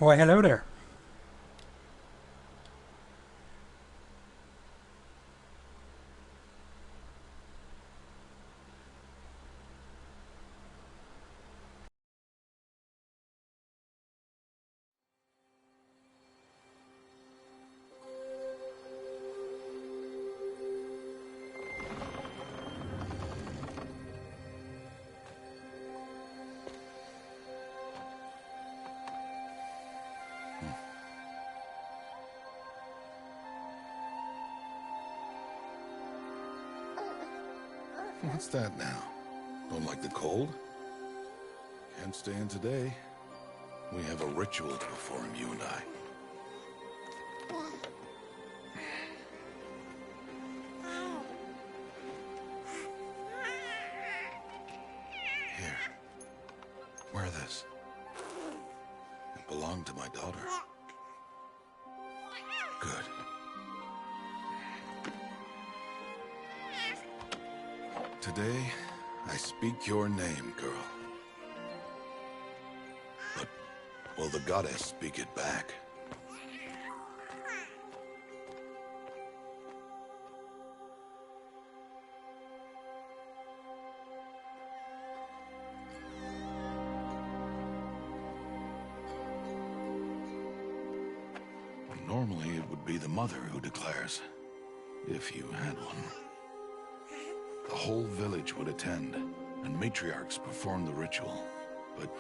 Why, hello there. What's that now? Don't like the cold? Can't stay in today. We have a ritual to perform, you and I. Here. Wear this. It belonged to my daughter. Good. Today, I speak your name, girl. But will the goddess speak it back? Normally, it would be the mother who declares, if you had one. The whole village would attend, and matriarchs perform the ritual. But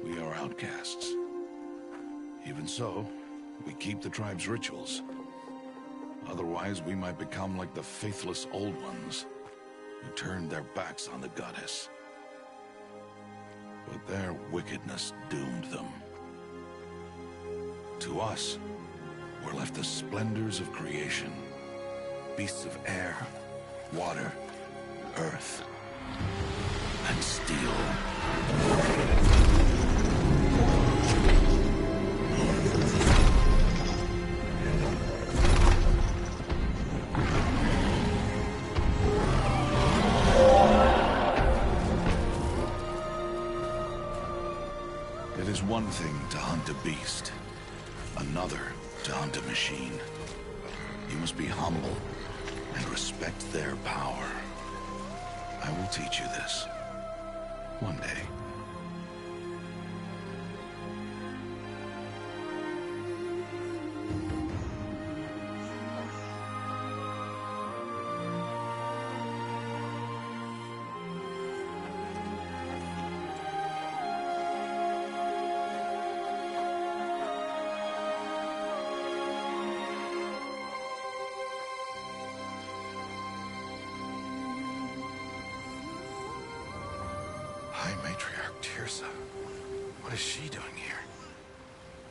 we are outcasts. Even so, we keep the tribe's rituals. Otherwise, we might become like the faithless old ones, who turned their backs on the goddess. But their wickedness doomed them. To us, were left the splendors of creation, beasts of air, water, earth, and steel. It is one thing to hunt a beast, another to hunt a machine. You must be humble and respect their power. I will teach you this. One day. High Matriarch Tirsa. What is she doing here?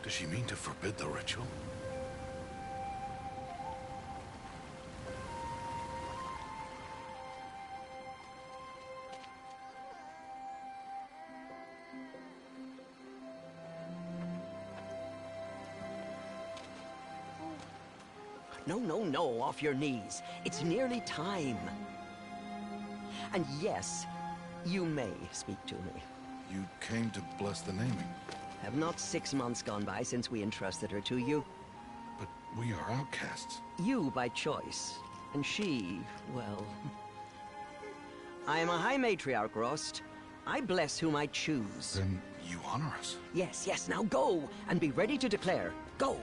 Does she mean to forbid the ritual? No, off your knees. It's nearly time. And yes, you may speak to me. You came to bless the naming. Have not 6 months gone by since we entrusted her to you? But we are outcasts. You by choice, and she, well... I am a High Matriarch, Rost. I bless whom I choose. Then you honor us. Yes, now go, and be ready to declare. Go!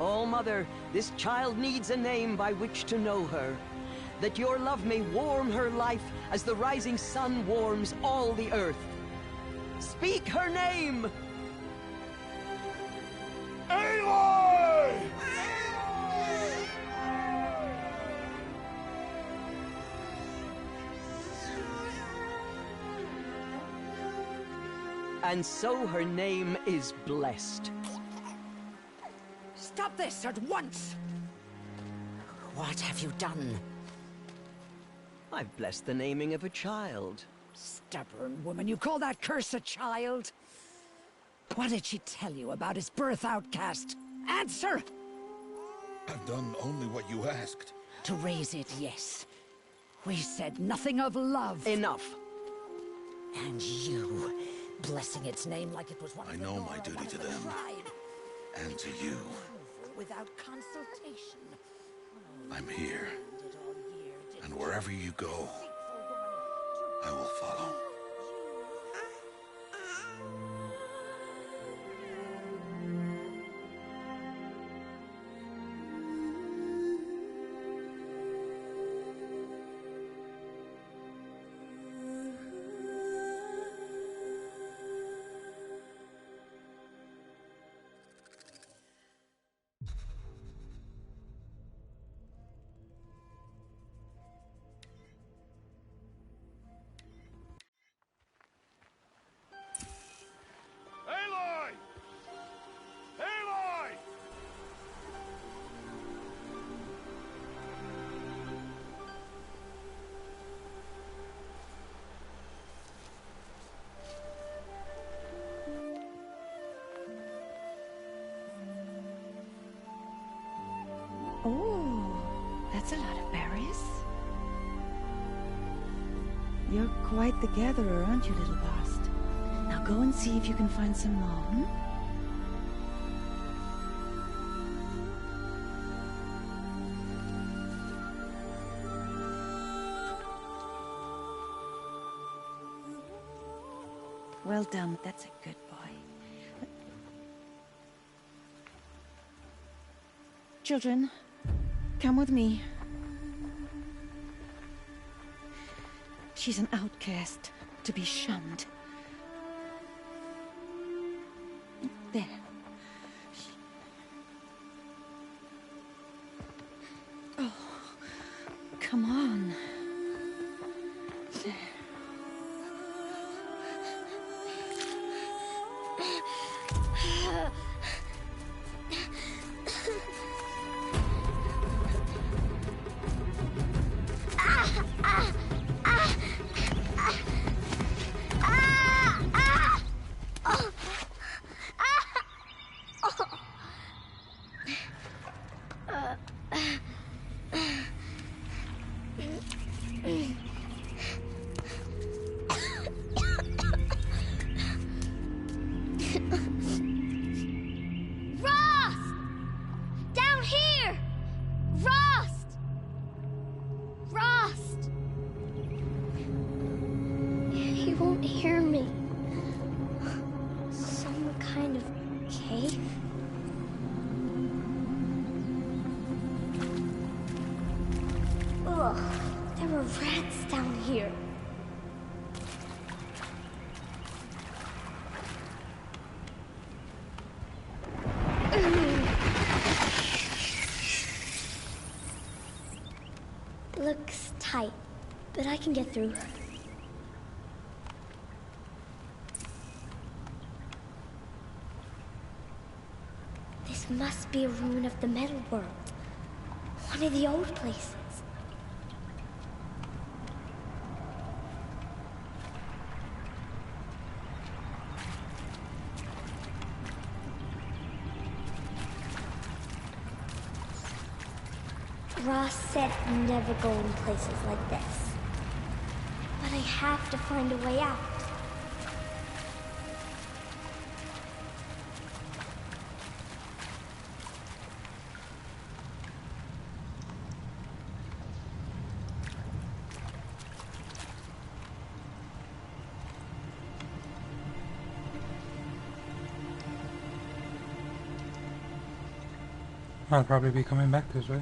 Oh, Mother, this child needs a name by which to know her. That your love may warm her life as the rising sun warms all the earth. Speak her name! Aloy! And so her name is blessed. Stop this at once! What have you done? I've blessed the naming of a child. Stubborn woman, you call that curse a child? What did she tell you about his birth, outcast? Answer! I've done only what you asked. To raise it, yes. We said nothing of love. Enough. And you, blessing its name like it was one of I the know Nora, my duty one of to the them. tribe. And to you. Without consultation. I'm here. Did all year, did And wherever you go, faithful woman I will follow. Aloy! Aloy! Oh, that's a lot of berries. You're quite the gatherer, aren't you, little Bast? Now go and see if you can find some more, hmm? Well done, that's a good boy. Children, come with me. She's an outcast, to be shunned. There. Oh, come on. There. There were rats down here. Looks tight, but I can get through. This must be a ruin of the metal world. One of the old places. Ross said never go in places like this. But I have to find a way out. I'll probably be coming back this way.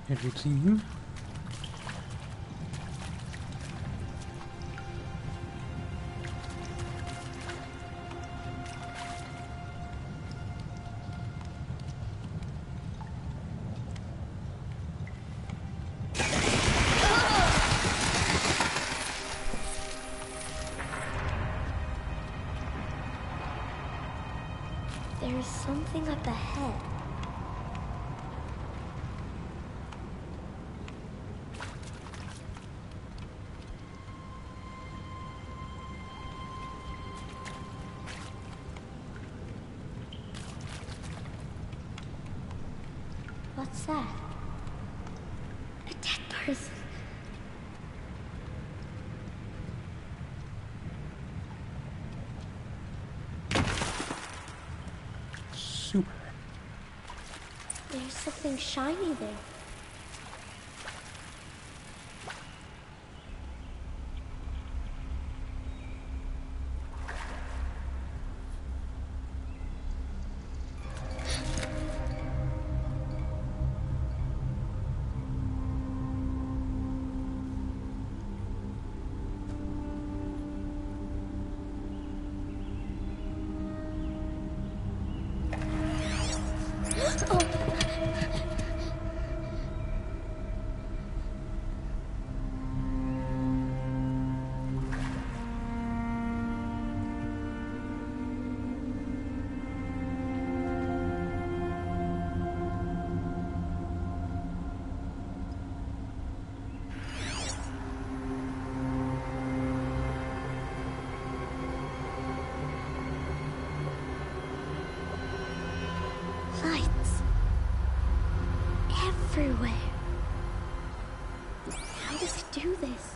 It would seem. There's something up ahead. What's that? A dead person. There's something shiny there. Lights. Everywhere. How does he do this?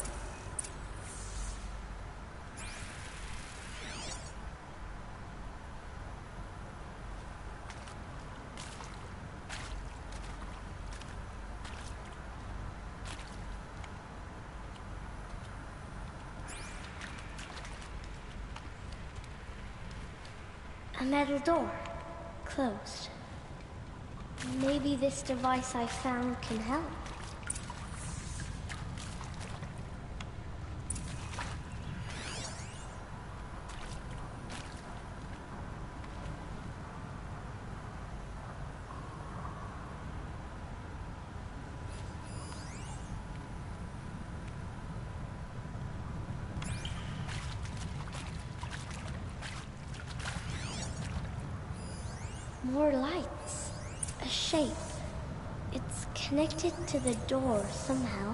A metal door. Closed. Maybe this device I found can help. More lights. A shape. It's connected to the door somehow.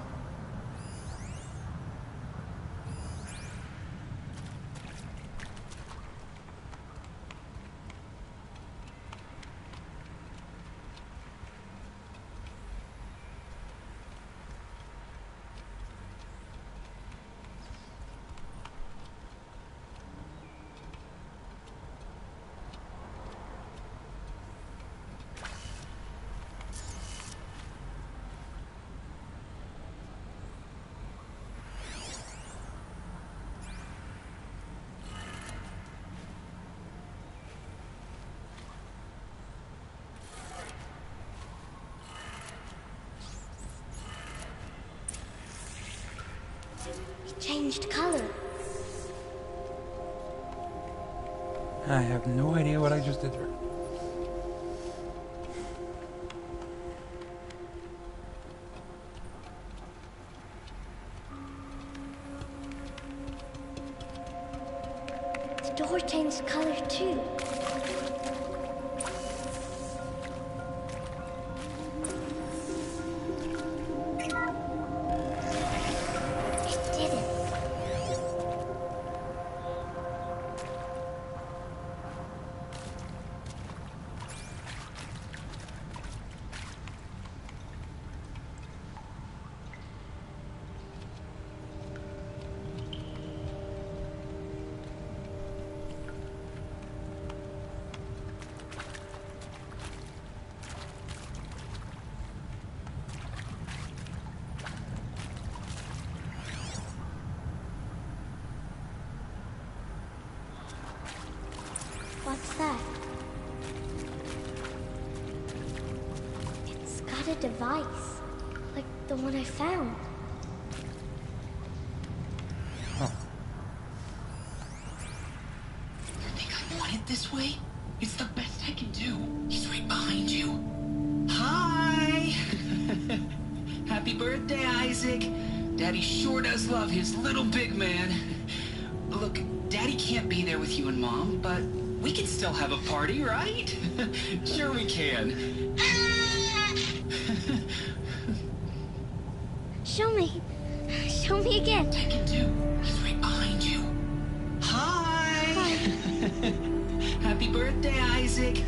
It changed color. I have no idea what I just did there. The door changed color too. What's that? It's got a device, like the one I found. Huh. You think I want it this way? It's the best I can do. He's right behind you. Hi! Happy birthday, Isaac. Daddy sure does love his little big man. Look, Daddy can't be there with you and Mom, but we can still have a party, right? Sure we can. Show me. Show me again. I can do. He's right behind you. Hi! Happy birthday, Isaac.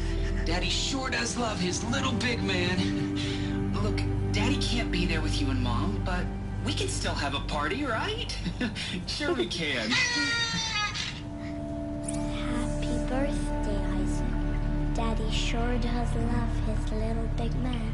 Daddy sure does love his little big man. Look, Daddy can't be there with you and Mom, but we can still have a party, right? Sure we can. Happy birthday, Isaac. Daddy sure does love his little big man.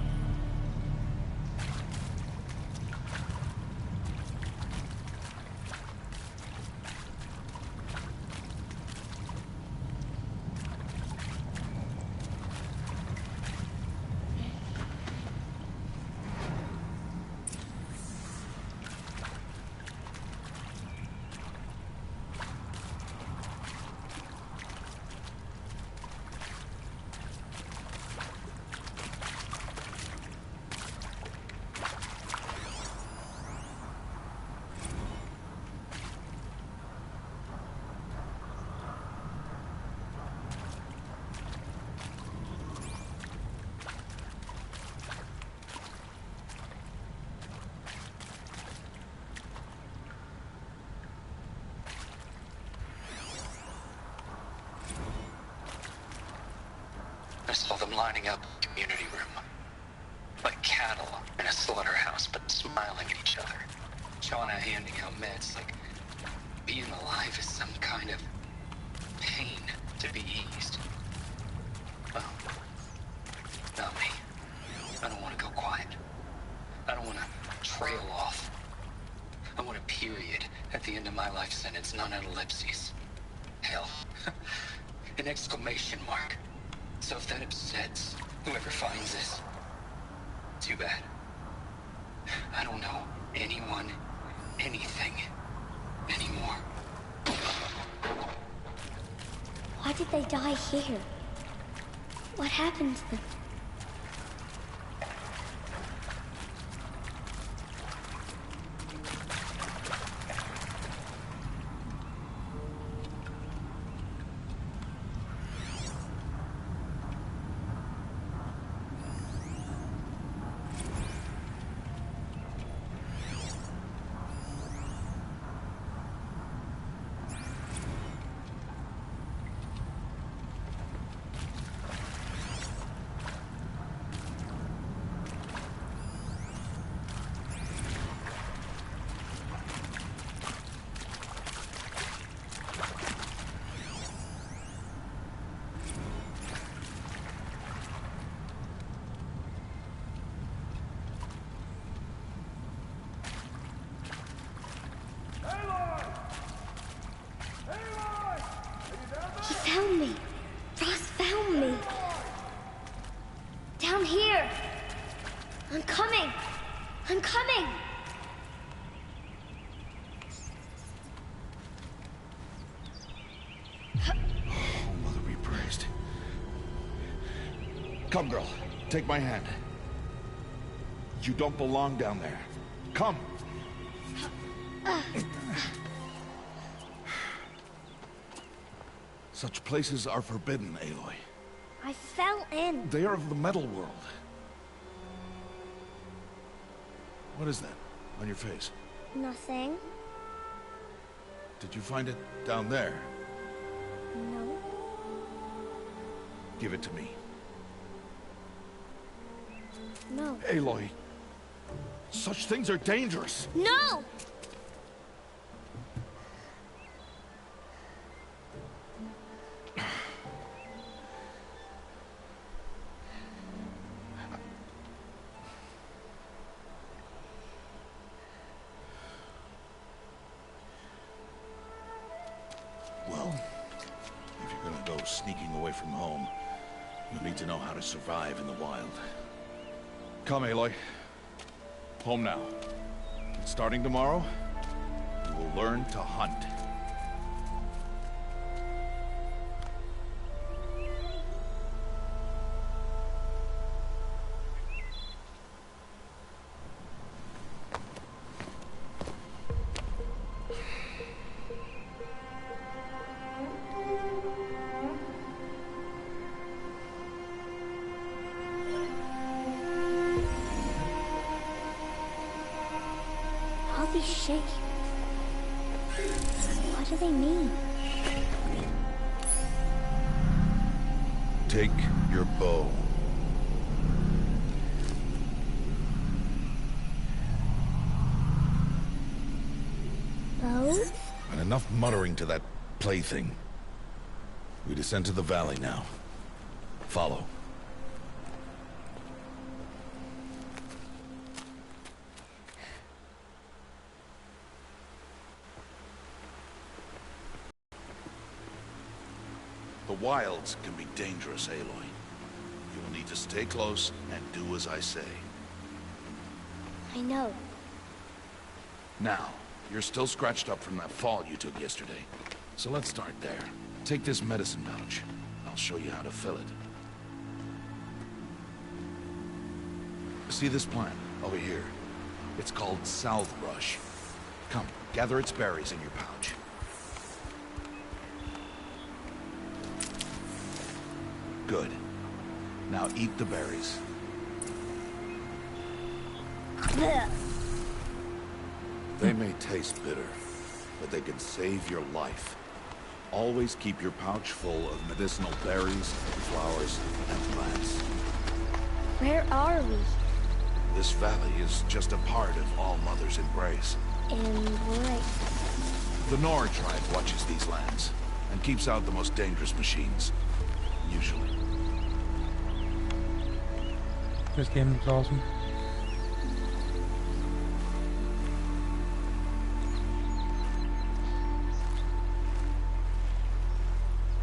I saw them lining up in the community room. Like cattle in a slaughterhouse, but smiling at each other. Shauna handing out meds like being alive is some kind of pain to be eased. Well, not me. I don't want to go quiet. I don't want to trail off. I want a period at the end of my life sentence, not an ellipses. Hell, an exclamation mark. So if that upsets whoever finds this, too bad. I don't know anyone, anything, anymore. Why did they die here? What happened to them? He found me. Ross found me. Down here. I'm coming. I'm coming. Oh, Mother be praised. Come, girl. Take my hand. You don't belong down there. Come. Such places are forbidden, Aloy. I fell in. They are of the metal world. What is that on your face? Nothing. Did you find it down there? No. Give it to me. No. Aloy, such things are dangerous. No! Well, if you're gonna go sneaking away from home, you'll need to know how to survive in the wild. Come, Aloy. Home now. And starting tomorrow, you will learn to hunt. All these shapes. What do they mean? Take your bow. Bow? And enough muttering to that plaything. We descend to the valley now. Follow. The wilds can be dangerous, Aloy. You will need to stay close and do as I say. I know. Now, you're still scratched up from that fall you took yesterday. So let's start there. Take this medicine pouch. I'll show you how to fill it. See this plant over here? It's called salve brush. Come, gather its berries in your pouch. Good. Now eat the berries. They may taste bitter, but they can save your life. Always keep your pouch full of medicinal berries, flowers, and plants. Where are we? This valley is just a part of All Mother's embrace. Embrace. The Nora tribe watches these lands, and keeps out the most dangerous machines. Usually. This game is awesome.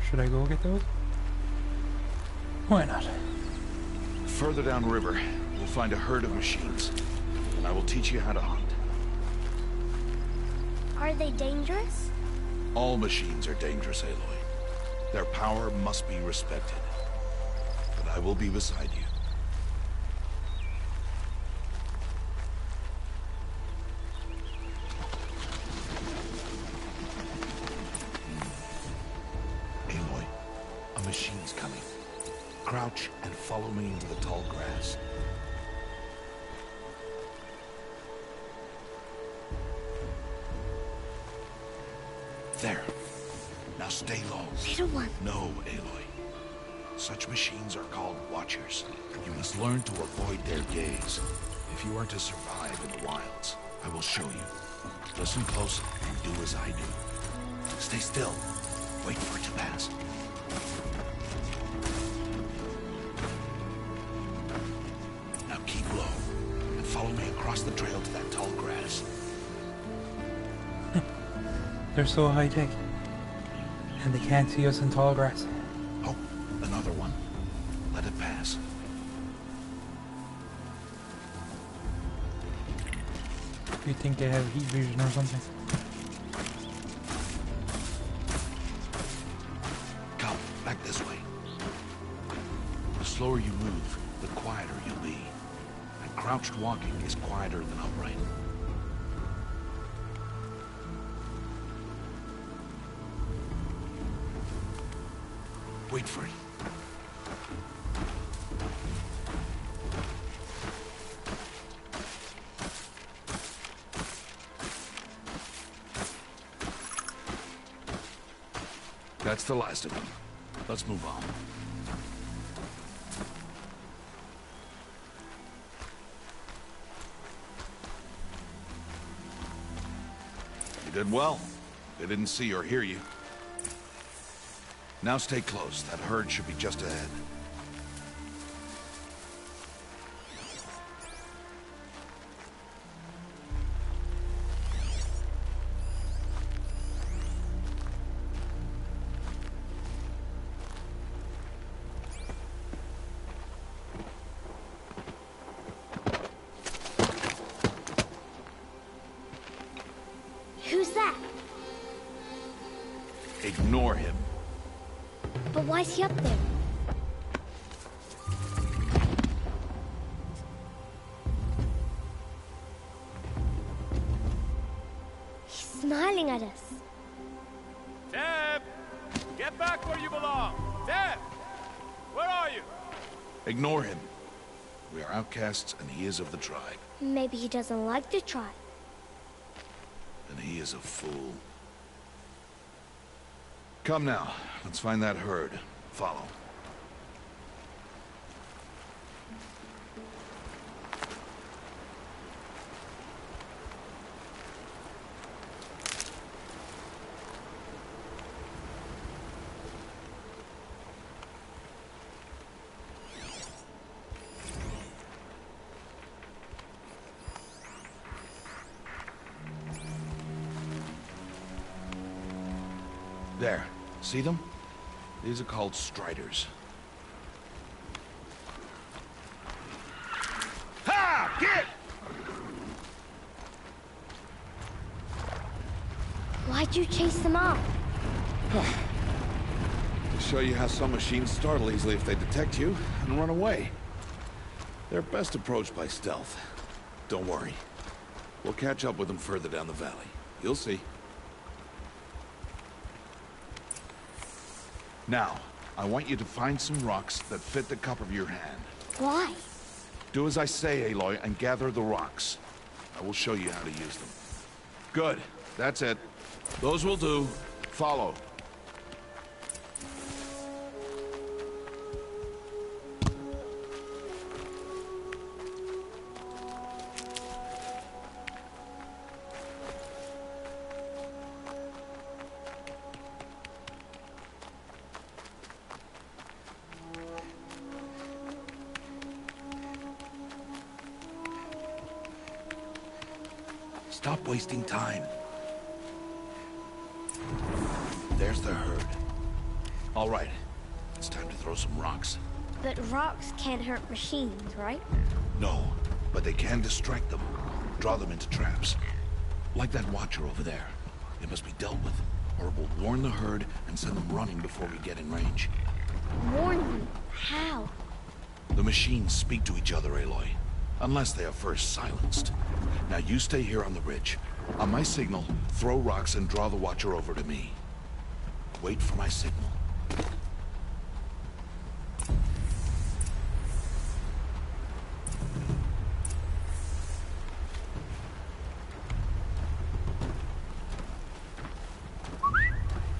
Should I go get those? Why not? Further downriver, we'll find a herd of machines, and I will teach you how to hunt. Are they dangerous? All machines are dangerous, Aloy. Their power must be respected. But I will be beside you. Aloy, a machine's coming. Crouch and follow me into the tall grass. There. Now stay low. Little one. No, Aloy. Such machines are called Watchers. You must learn to avoid their gaze. If you are to survive in the wilds, I will show you. Listen close and do as I do. Stay still. Wait for it to pass. Now keep low and follow me across the trail to that tall grass. They're so high-tech. And they can't see us in tall grass. Oh, another one. Let it pass. You think they have heat vision or something? Come, back this way. The slower you move, the quieter you'll be. And crouched walking is quieter than upright. Wait for it. That's the last of them. Let's move on. You did well. They didn't see or hear you. Now stay close. That herd should be just ahead. Who's that? Ignore him. But why is he up there? He's smiling at us. Deb! Get back where you belong! Deb! Where are you? Ignore him. We are outcasts and he is of the tribe. Maybe he doesn't like the tribe. And he is a fool. Come now, let's find that herd. Follow. There. See them? These are called striders. Ha! Get! Why'd you chase them off? To show you how some machines startle easily if they detect you and run away. They're best approached by stealth. Don't worry. We'll catch up with them further down the valley. You'll see. Now, I want you to find some rocks that fit the cup of your hand. Why? Do as I say, Aloy, and gather the rocks. I will show you how to use them. Good. That's it. Those will do. Follow. Stop wasting time. There's the herd. All right. It's time to throw some rocks. But rocks can't hurt machines, right? No, but they can distract them. Draw them into traps. Like that watcher over there. It must be dealt with, or it will warn the herd and send them running before we get in range. Warn them? How? The machines speak to each other, Aloy. Unless they are first silenced. Now you stay here on the ridge. On my signal, throw rocks and draw the watcher over to me. Wait for my signal.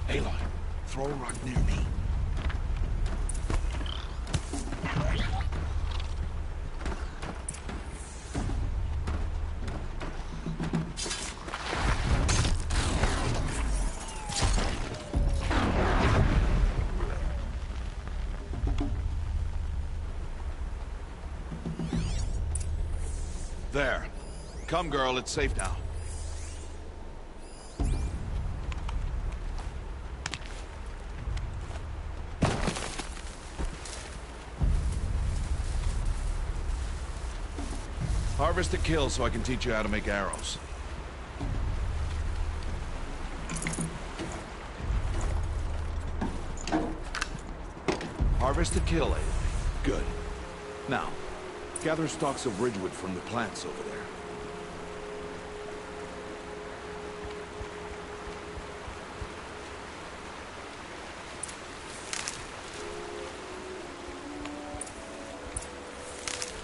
Aloy, throw a rock near me. There. Come, girl, it's safe now. Harvest a kill so I can teach you how to make arrows. Harvest a kill, Aloy. Good. Now, gather stalks of ridgewood from the plants over there.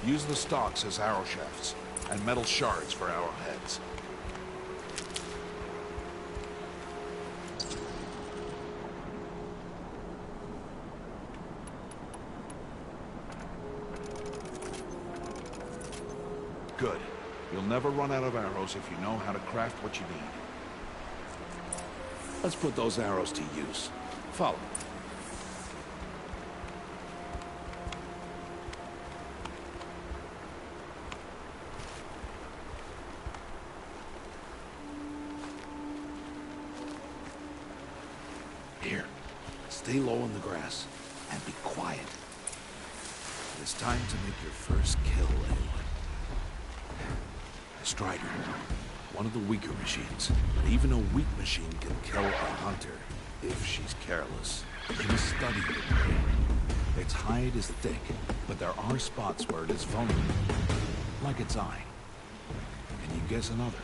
Use the stalks as arrow shafts, and metal shards for arrowheads. Good. You'll never run out of arrows if you know how to craft what you need. Let's put those arrows to use. Follow. Here. Stay low on the grass and be quiet. It's time to make your first kill, Aloy. Strider, one of the weaker machines. But even a weak machine can kill a hunter if she's careless. You must study it. Its hide is thick, but there are spots where it is vulnerable, like its eye. Can you guess another?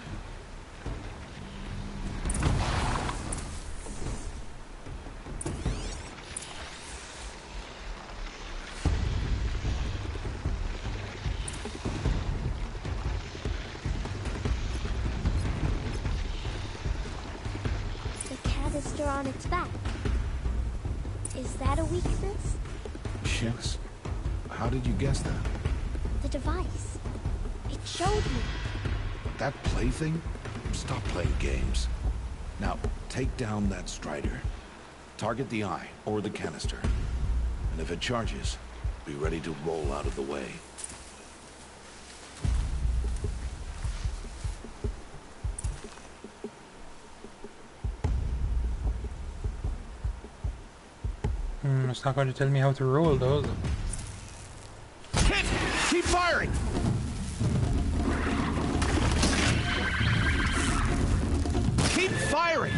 On its back. Is that a weakness? Yes. How did you guess that? The device. It showed me. That plaything? Stop playing games. Now, take down that strider. Target the eye, or the canister. And if it charges, be ready to roll out of the way. It's not going to tell me how to roll, though, is it? Hit! Keep firing! Keep firing!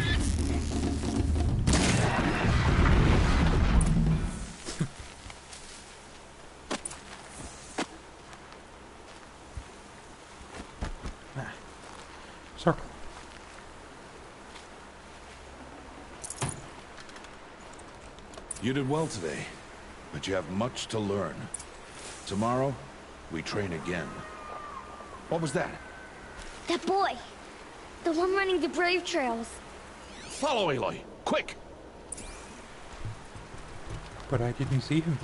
Circle. You did well today, but you have much to learn. Tomorrow, we train again. What was that? That boy! The one running the brave trails. Follow Aloy, quick! But I didn't see him.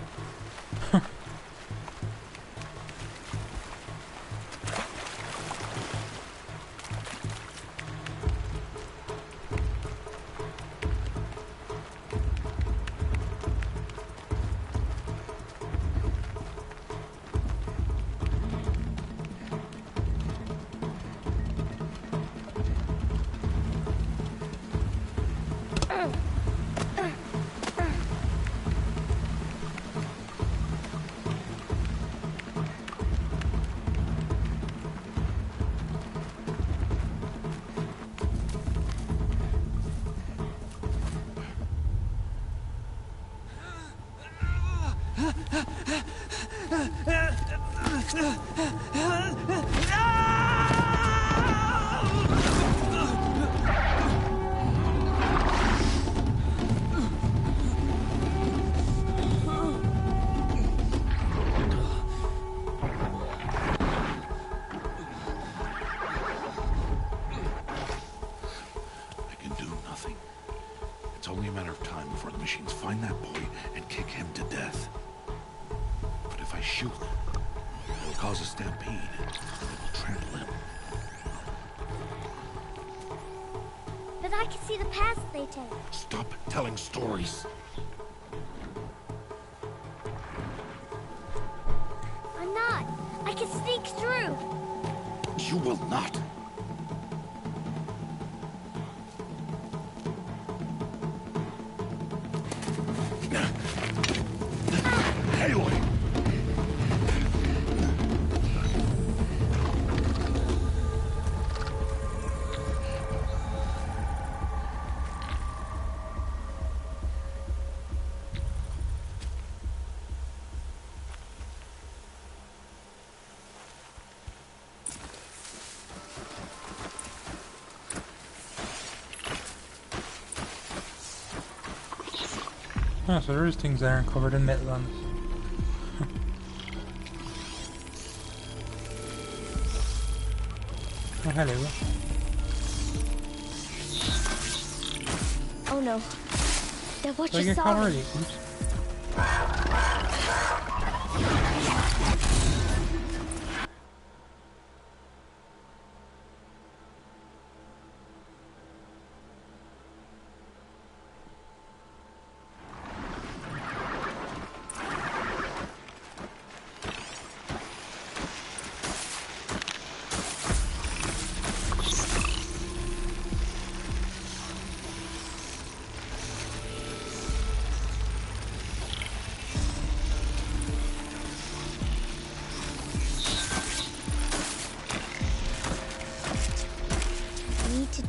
But I can see the paths they take. Stop telling stories. I'm not. I can sneak through. You will not. Aloy! Oh, so there's things that aren't covered in metal on this. Oh, hello. Oh no. They're what Did I you get saw. caught already? Oops.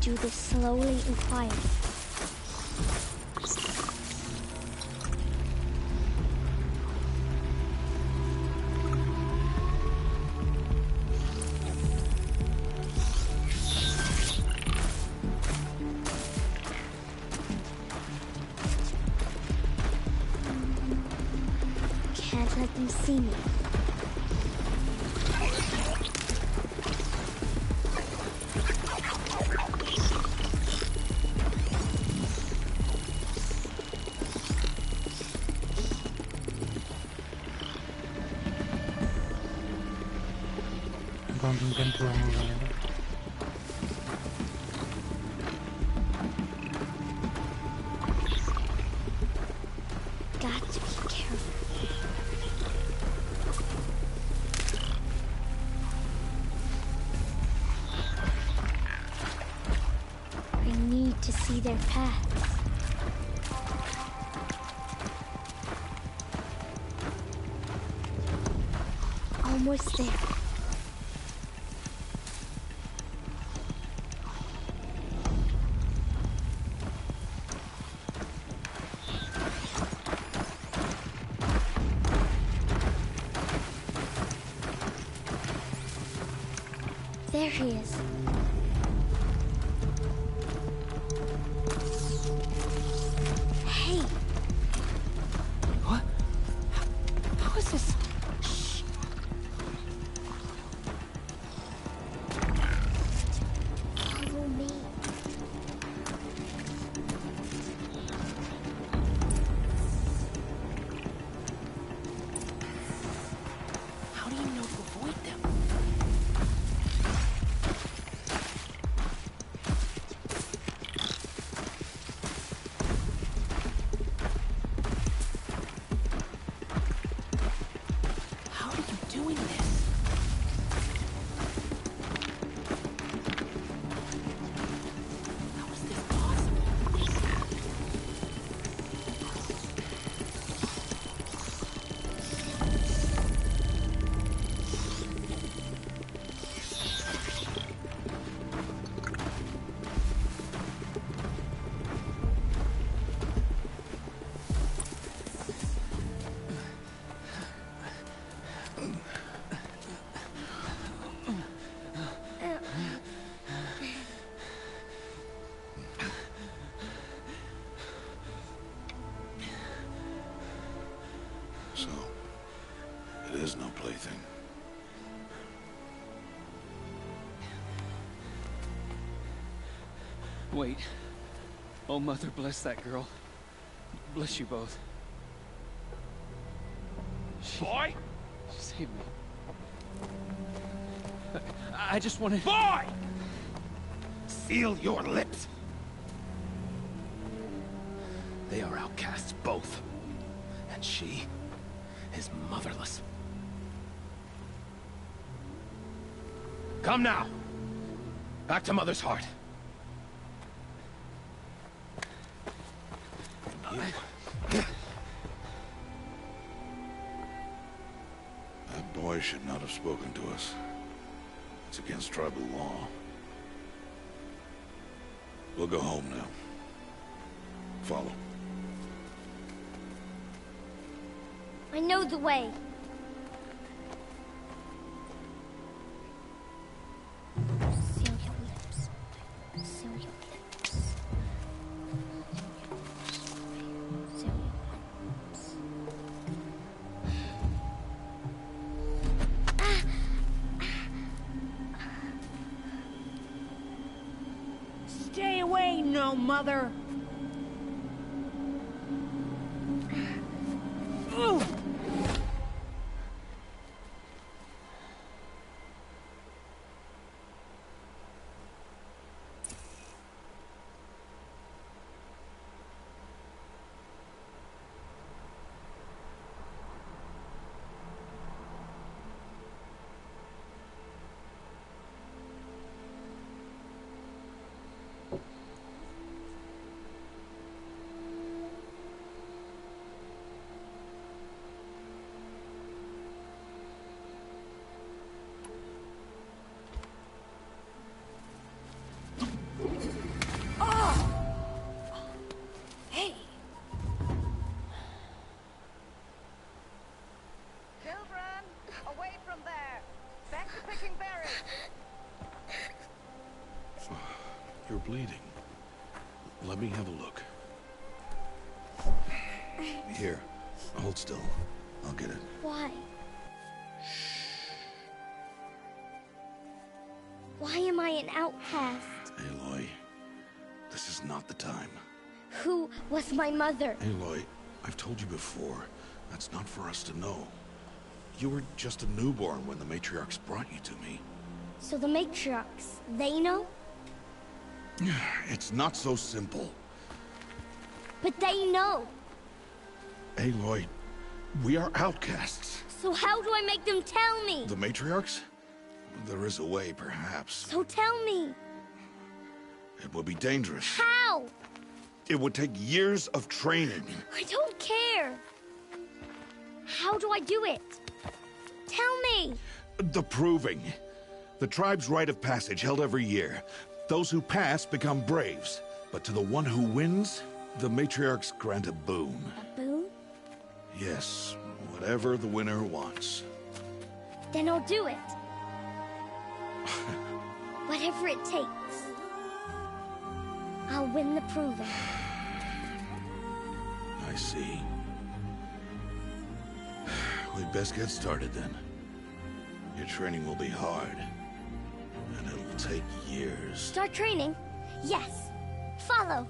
Do this slowly and quietly. Can't let them see me. Got to be careful. I need to see their paths. almost there. There he is. Hey. What? How is this? Shh. Follow me. How do you know to avoid them? How are you doing this? How is this possible? So, it is no plaything. Wait. Oh, Mother, bless that girl. Bless you both. Boy! She saved me. I just wanted... Boy! Seal your lips! They are outcasts, both. And she is motherless. Come now! Back to Mother's heart. That boy should not have spoken to us. It's against tribal law. We'll go home now. Follow. I know the way. Seal your lips. Seal your lips. Seal your lips. Stay away, no mother. Ooh. Hey. Children, away from there. Back to picking berries. You're bleeding. Let me have a look. Here, hold still. I'll get it. Why? Why am I an outcast? Aloy, this is not the time. Who was my mother? Aloy, I've told you before, that's not for us to know. You were just a newborn when the matriarchs brought you to me. So the matriarchs, they know? It's not so simple. But they know. Aloy, we are outcasts. So how do I make them tell me? The matriarchs? There is a way, perhaps. So tell me. It would be dangerous. How? It would take years of training. I don't care. How do I do it? Tell me. The Proving. The tribe's rite of passage held every year. Those who pass become braves. But to the one who wins, the matriarchs grant a boon. A boon? Yes, whatever the winner wants. Then I'll do it. Whatever it takes. I'll win the Proving. I see. We'd best get started then. Your training will be hard. And it'll take years. Start training? Yes. Follow.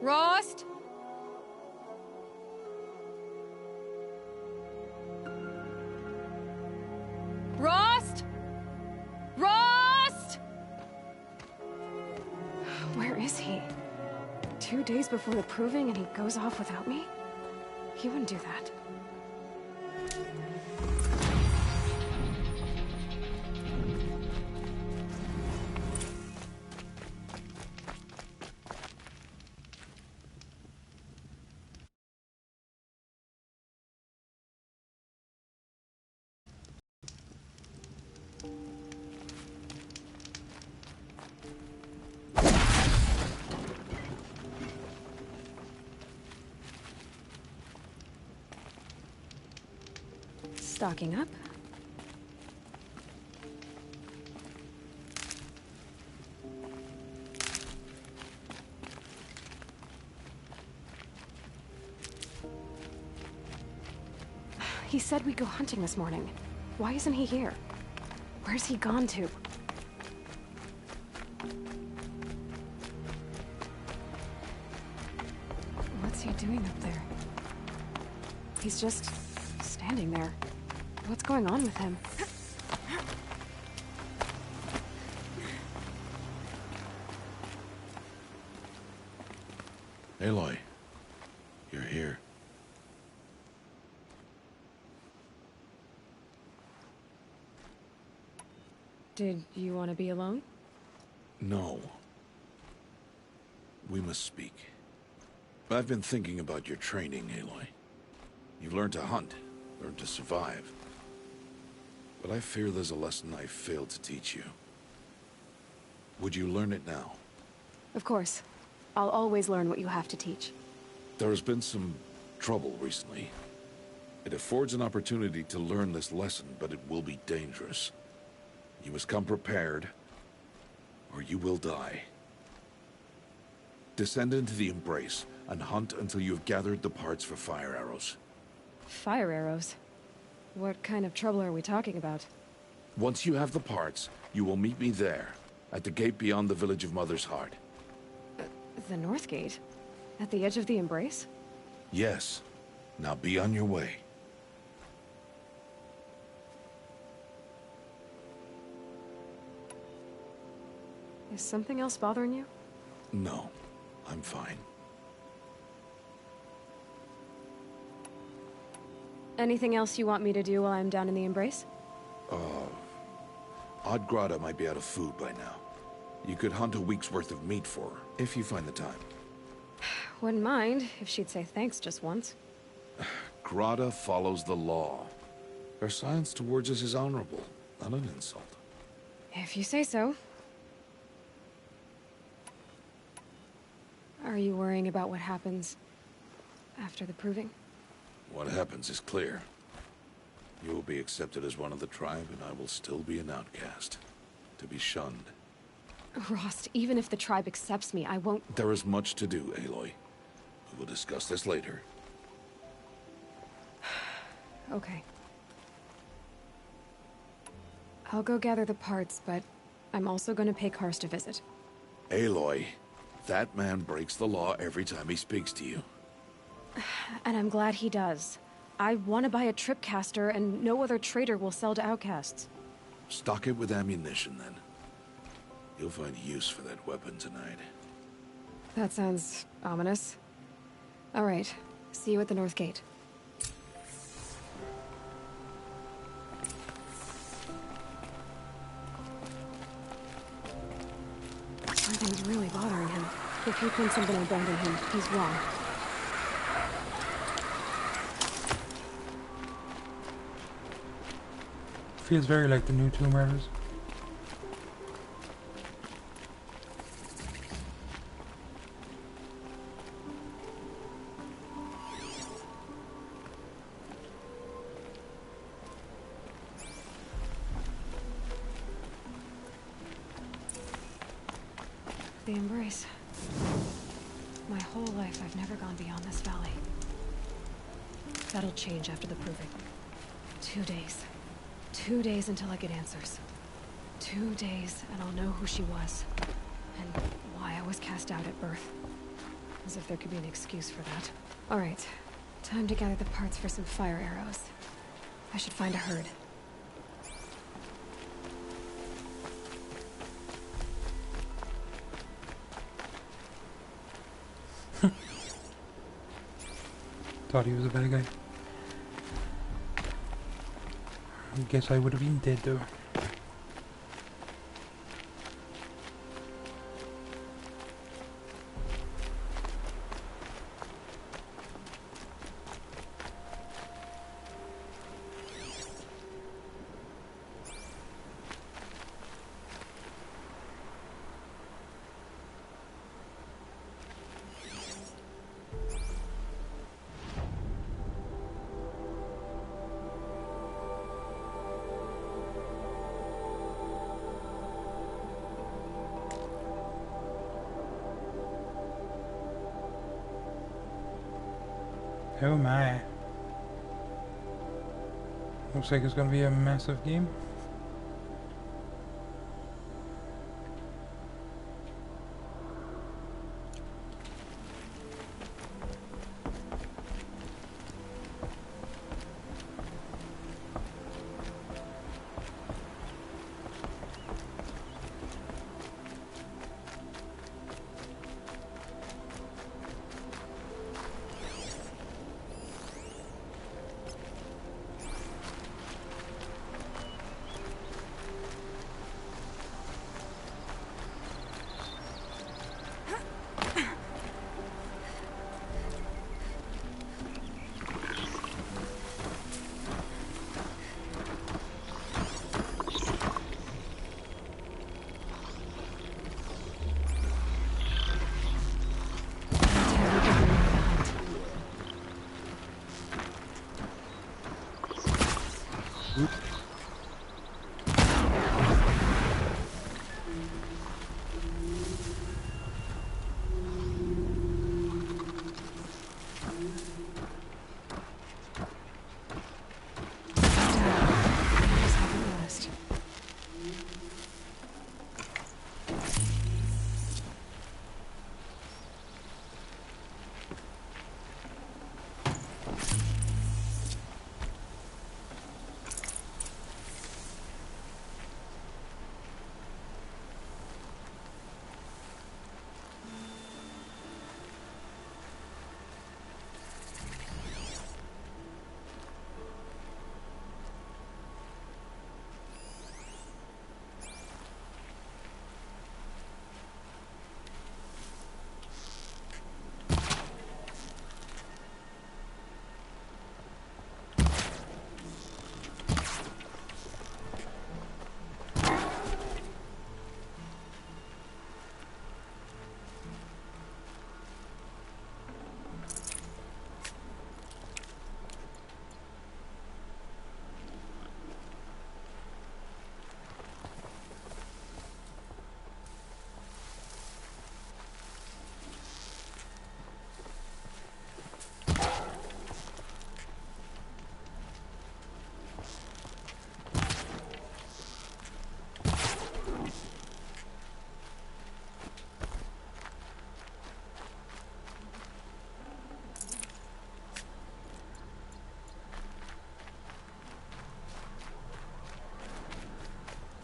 Rost? Rost? Rost? Where is he? 2 days before the Proving and he goes off without me? He wouldn't do that. Stocking up. He said we'd go hunting this morning. Why isn't he here? Where's he gone to? What's he doing up there? He's just standing there. What's going on with him? Aloy, you're here. Did you want to be alone? No. We must speak. I've been thinking about your training, Aloy. You've learned to hunt, learned to survive. But I fear there's a lesson I failed to teach you. Would you learn it now? Of course. I'll always learn what you have to teach. There has been some trouble recently. It affords an opportunity to learn this lesson, but it will be dangerous. You must come prepared, or you will die. Descend into the Embrace, and hunt until you have gathered the parts for fire arrows. Fire arrows? What kind of trouble are we talking about? Once you have the parts, you will meet me there, at the gate beyond the village of Mother's Heart. The North Gate? At the edge of the Embrace? Yes. Now be on your way. Is something else bothering you? No, I'm fine. Anything else you want me to do while I'm down in the Embrace? Odd Grata might be out of food by now. You could hunt a week's worth of meat for her, if you find the time. Wouldn't mind if she'd say thanks just once. Grata follows the law. Her silence towards us is honorable, not an insult. If you say so. Are you worrying about what happens after the proving? What happens is clear. You will be accepted as one of the tribe, and I will still be an outcast. To be shunned. Rost, even if the tribe accepts me, I won't... There is much to do, Aloy. We will discuss this later. Okay. I'll go gather the parts, but I'm also going to pay Karst a visit. Aloy, that man breaks the law every time he speaks to you. And I'm glad he does. I want to buy a tripcaster, and no other trader will sell to outcasts. Stock it with ammunition, then. You'll find use for that weapon tonight. That sounds ominous. All right. See you at the North Gate. Something's really bothering him. If he thinks I'm gonna abandon him, he's wrong. Feels very like the new Tomb Raiders. The Embrace. My whole life, I've never gone beyond this valley. That'll change after the proving. 2 days. 2 days until I get answers. 2 days, and I'll know who she was. And why I was cast out at birth. As if there could be an excuse for that. Alright. Time to gather the parts for some fire arrows. I should find a herd. Thought he was a bad guy. I guess I would have been dead though. Oh my. Looks like it's gonna be a massive game.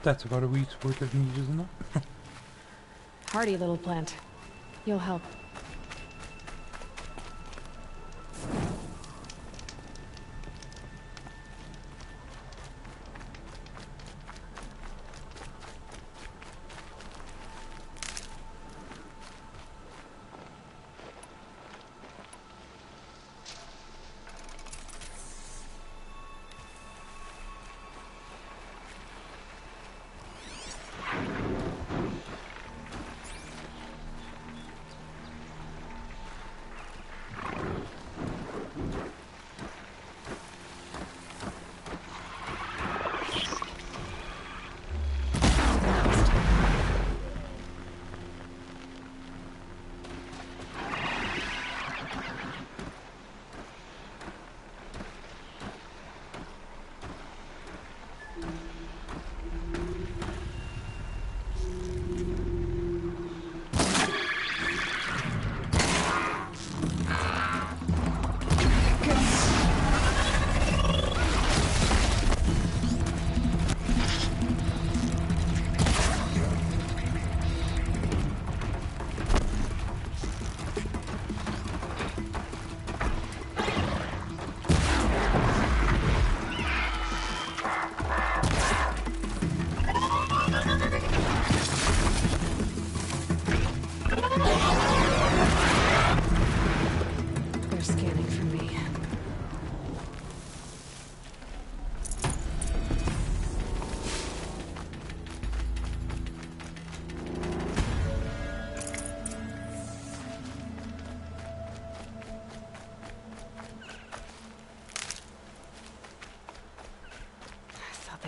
That's about a week's worth of meat, isn't it? Hardy little plant. You'll help.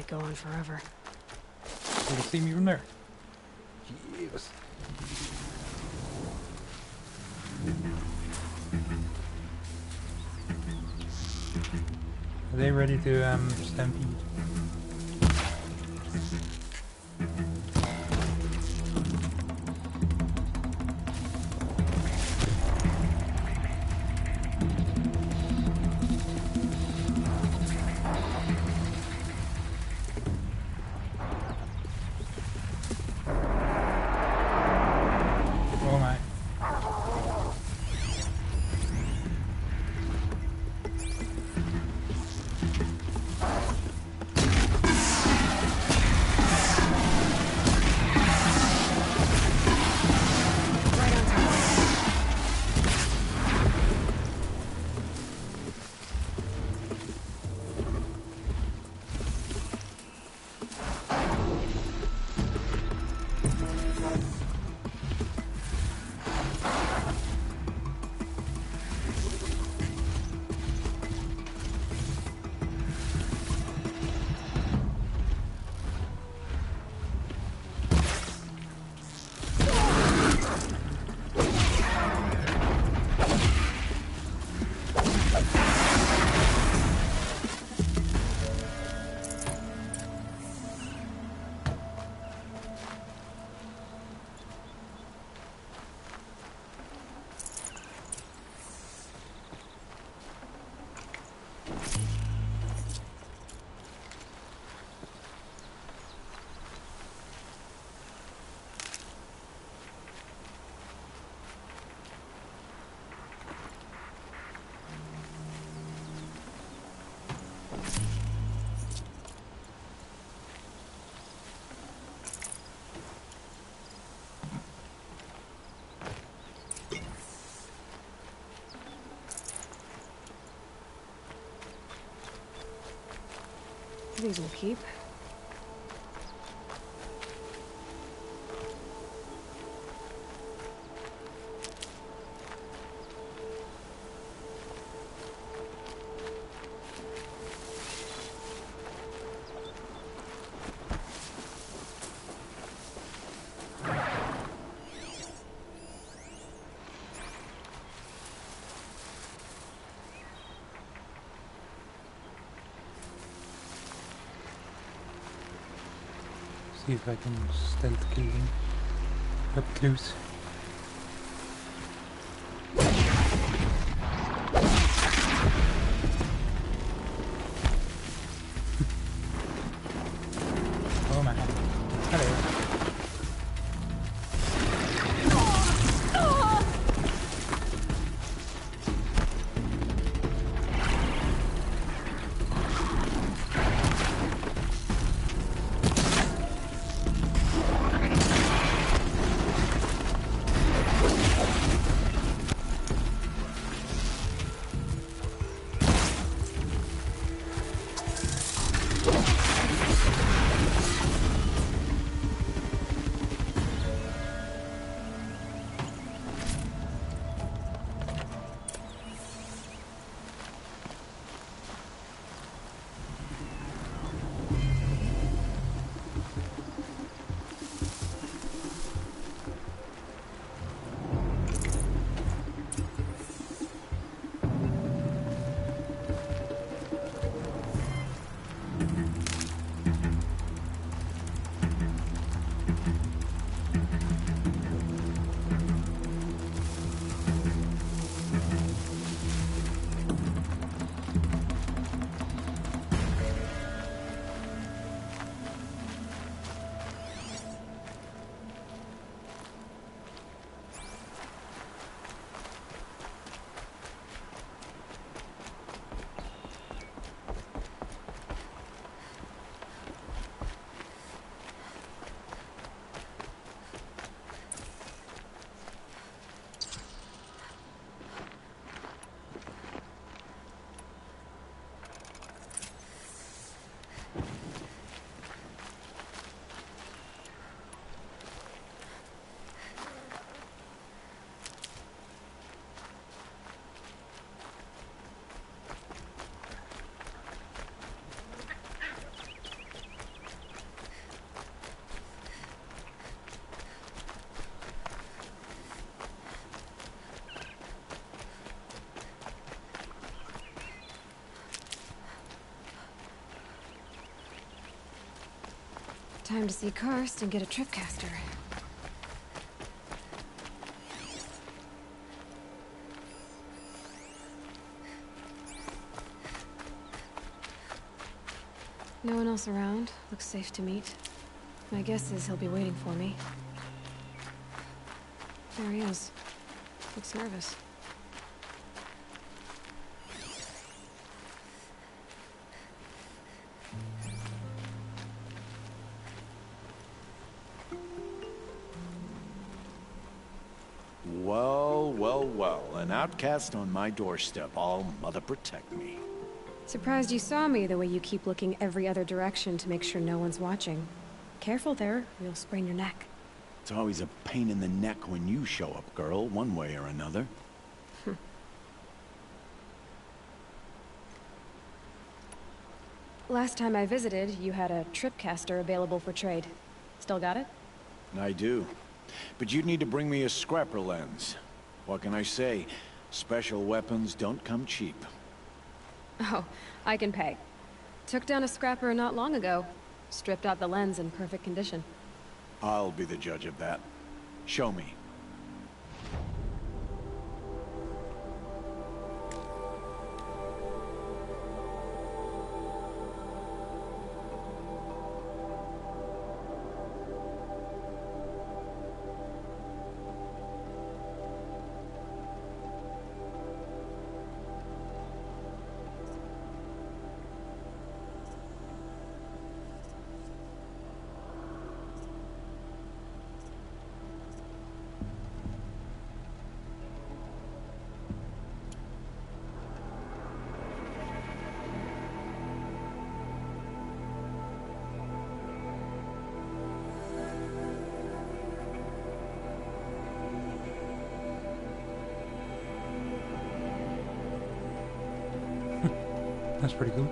Go on forever. You can see me from there. Yes. Are they ready to stampede? These will keep. See if I can stealth kill him up close. Oh man. Time to see Karst and get a tripcaster. No one else around. Looks safe to meet. My guess is he'll be waiting for me. There he is. Looks nervous. Well, well, well. An outcast on my doorstep. All mother protect me. Surprised you saw me the way you keep looking every other direction to make sure no one's watching. Careful there, or you'll sprain your neck. It's always a pain in the neck when you show up, girl, one way or another. Last time I visited, you had a tripcaster available for trade. Still got it? I do. But you'd need to bring me a scrapper lens. What can I say? Special weapons don't come cheap. Oh, I can pay. Took down a scrapper not long ago. Stripped out the lens in perfect condition. I'll be the judge of that. Show me. That's pretty cool.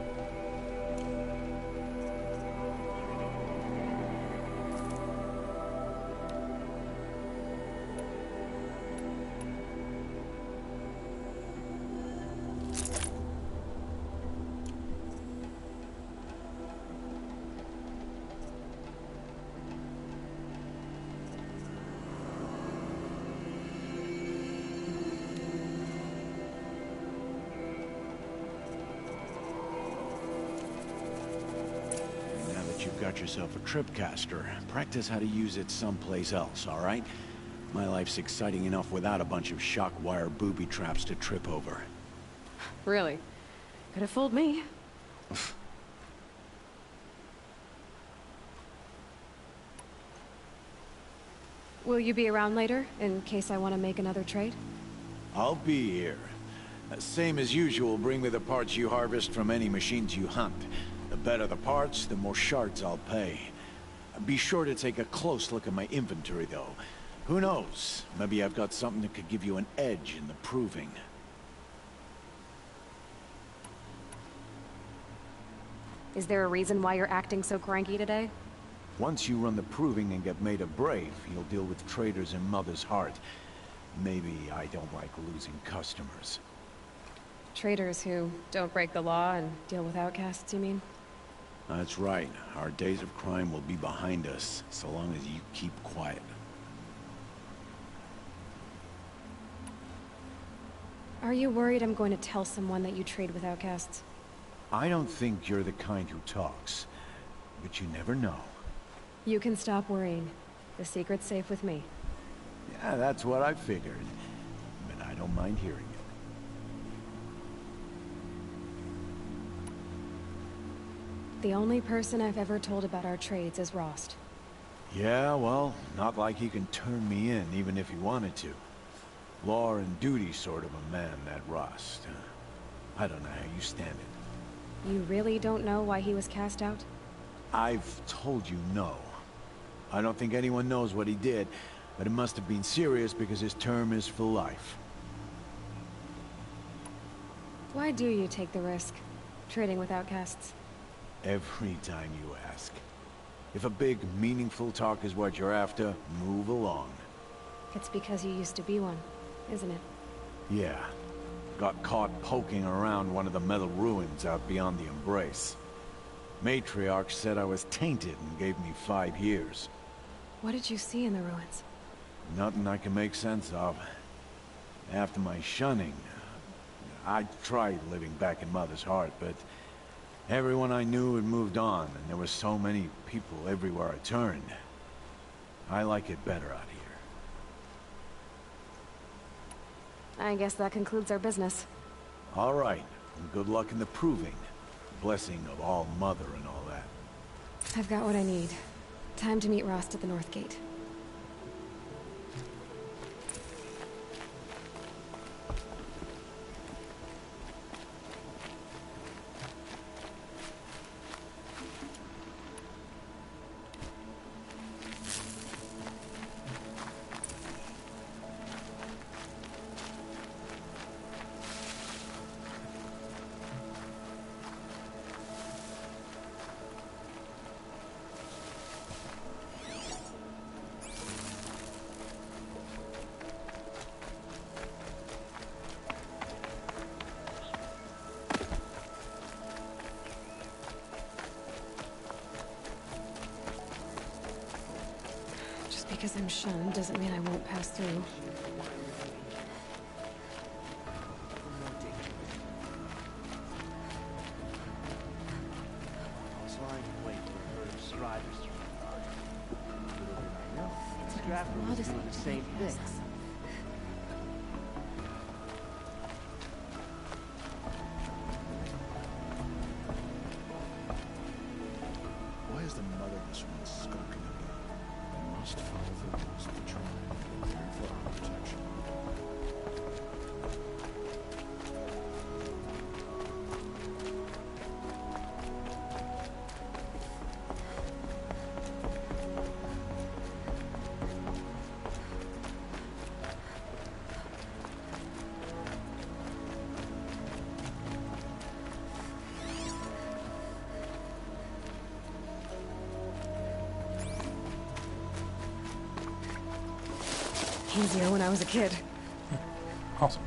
got yourself a tripcaster, practice how to use it someplace else, all right? My life's exciting enough without a bunch of shock wire booby traps to trip over. Really? Could have fooled me. Will you be around later, in case I want to make another trade? I'll be here. Same as usual, bring me the parts you harvest from any machines you hunt. The better the parts, the more shards I'll pay. Be sure to take a close look at my inventory, though. Who knows? Maybe I've got something that could give you an edge in the proving. Is there a reason why you're acting so cranky today? Once you run the proving and get made a brave, you'll deal with traitors in Mother's Heart. Maybe I don't like losing customers. Traitors who don't break the law and deal with outcasts, you mean? That's right. Our days of crime will be behind us, so long as you keep quiet. Are you worried I'm going to tell someone that you trade with outcasts? I don't think you're the kind who talks, but you never know. You can stop worrying. The secret's safe with me. Yeah, that's what I figured. But I don't mind hearing it. The only person I've ever told about our trades is Rost. Yeah, well, not like he can turn me in, even if he wanted to. Law and duty sort of a man, that Rost. I don't know how you stand it. You really don't know why he was cast out? I've told you no. I don't think anyone knows what he did, but it must have been serious because his term is for life. Why do you take the risk, trading with outcasts? Every time you ask. If a big, meaningful talk is what you're after, move along. It's because you used to be one, isn't it? Yeah. Got caught poking around one of the metal ruins out beyond the Embrace. Matriarch said I was tainted and gave me 5 years. What did you see in the ruins? Nothing I can make sense of. After my shunning, I tried living back in Mother's Heart, but everyone I knew had moved on, and there were so many people everywhere I turned. I like it better out here. I guess that concludes our business. All right, and good luck in the proving. Blessing of All Mother and all that. I've got what I need. Time to meet Rost at the North Gate. Because I'm shunned doesn't mean I won't pass through. The same thing. Why is the mother of this one skulking again? I must follow the rules of the tribe and prepare for our protection. Easier when I was a kid. Awesome.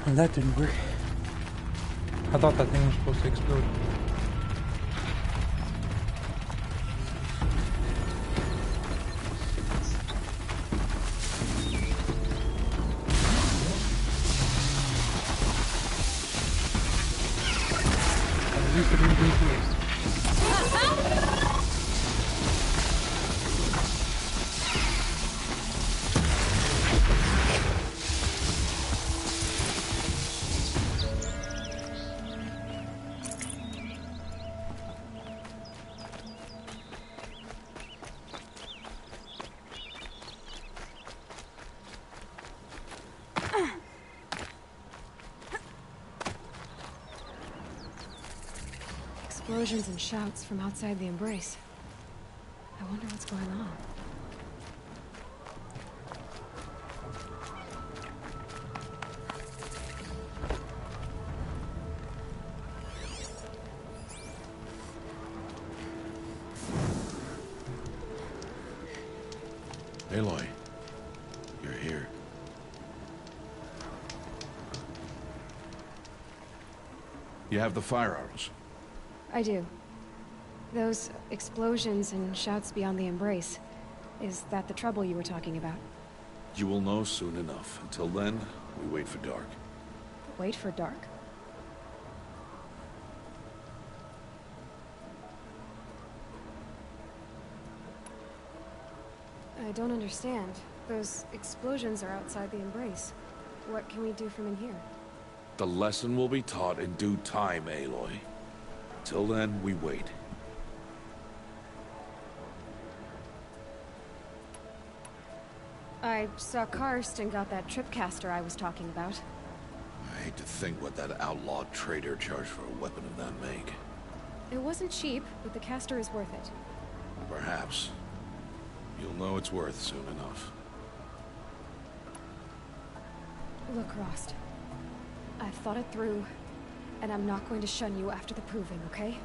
And that didn't work. I thought that thing was supposed to explode. At least it didn't do this. Explosions and shouts from outside the embrace. I wonder what's going on. Aloy, you're here. You have the fire arrows. I do. Those explosions and shouts beyond the embrace. Is that the trouble you were talking about? You will know soon enough. Until then, we wait for dark. Wait for dark? I don't understand. Those explosions are outside the embrace. What can we do from in here? The lesson will be taught in due time, Aloy. Till then, we wait. I saw Karst got that tripcaster I was talking about. I hate to think what that outlawed trader charged for a weapon of that make. It wasn't cheap, but the caster is worth it. Perhaps. You'll know it's worth soon enough. Look, Rost. I've thought it through, and I'm not going to shun you after the proving, okay?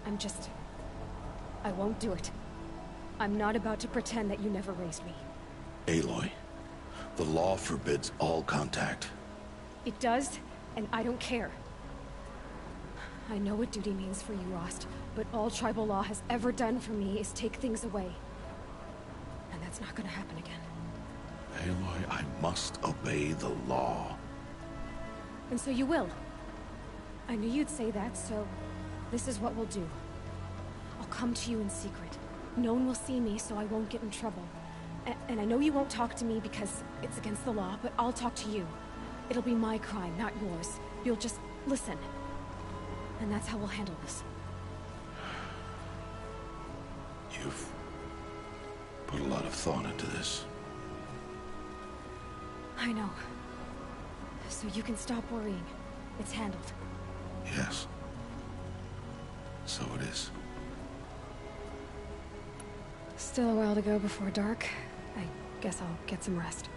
I won't do it. I'm not about to pretend that you never raised me. Aloy, the law forbids all contact. It does, and I don't care. I know what duty means for you, Rost, but all tribal law has ever done for me is take things away. And that's not gonna happen again. Aloy, I must obey the law. And so you will. I knew you'd say that, so this is what we'll do. I'll come to you in secret. No one will see me, so I won't get in trouble. And I know you won't talk to me because it's against the law, but I'll talk to you. It'll be my crime, not yours. You'll just listen. And that's how we'll handle this. You've put a lot of thought into this. I know. So you can stop worrying. It's handled. Yes. So it is. Still a while to go before dark. I guess I'll get some rest.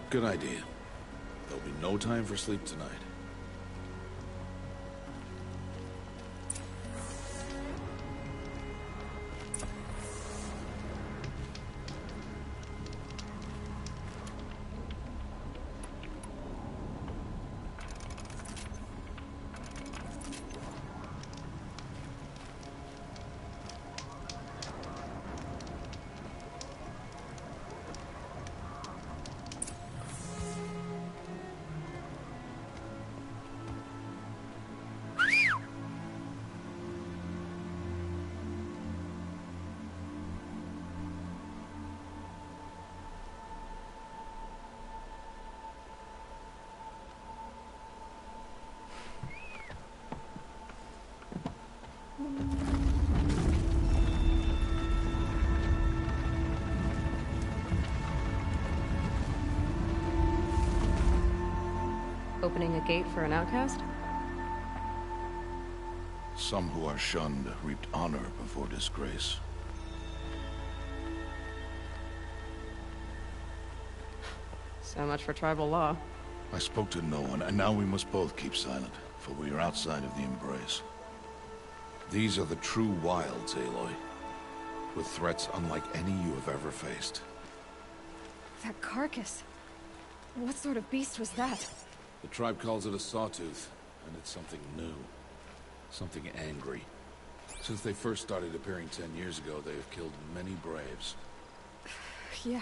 Good idea. There'll be no time for sleep tonight. Opening a gate for an outcast? Some who are shunned reaped honor before disgrace. So much for tribal law. I spoke to no one, and now we must both keep silent, for we are outside of the embrace. These are the true wilds, Aloy, with threats unlike any you have ever faced. That carcass. What sort of beast was that? The tribe calls it a sawtooth, and it's something new. Something angry. Since they first started appearing 10 years ago, they have killed many braves. Yeah.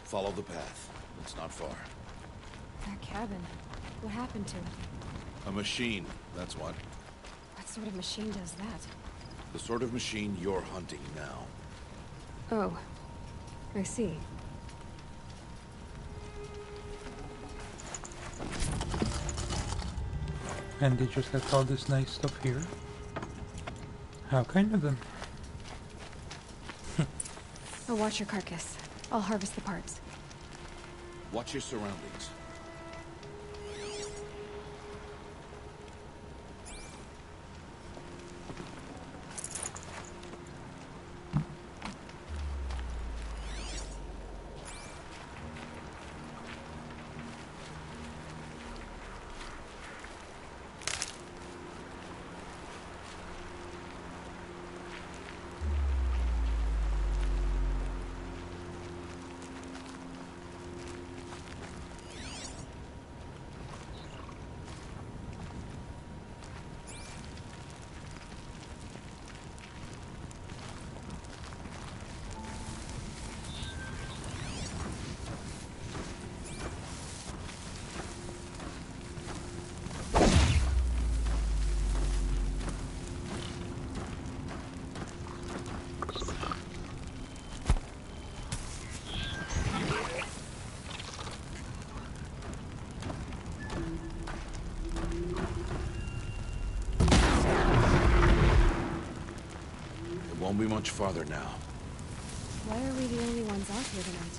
Follow the path. It's not far. That cabin. What happened to it? A machine, that's what. What sort of machine does that? The sort of machine you're hunting now. Oh. I see. And they just left all this nice stuff here? How kind of them. I'll watch your carcass. I'll harvest the parts. Watch your surroundings. Won't be much farther now. Why are we the only ones out here tonight?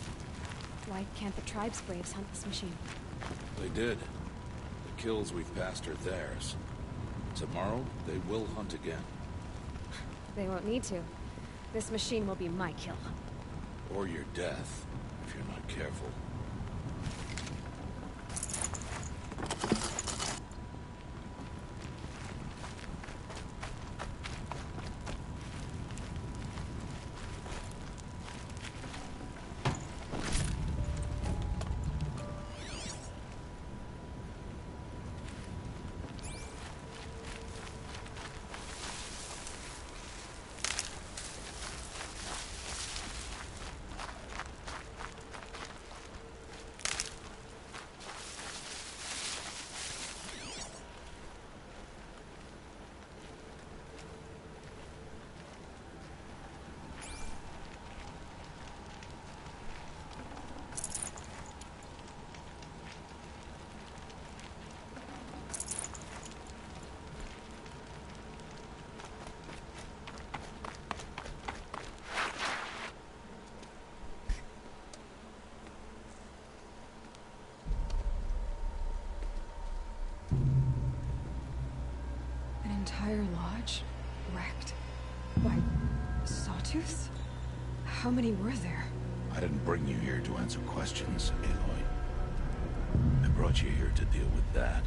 Why can't the tribe's braves hunt this machine? They did. The kills we've passed are theirs. Tomorrow, they will hunt again. They won't need to. This machine will be my kill. Or your death, if you're not careful. Entire lodge wrecked. Why, sawtooths? How many were there? I didn't bring you here to answer questions, Aloy. I brought you here to deal with that.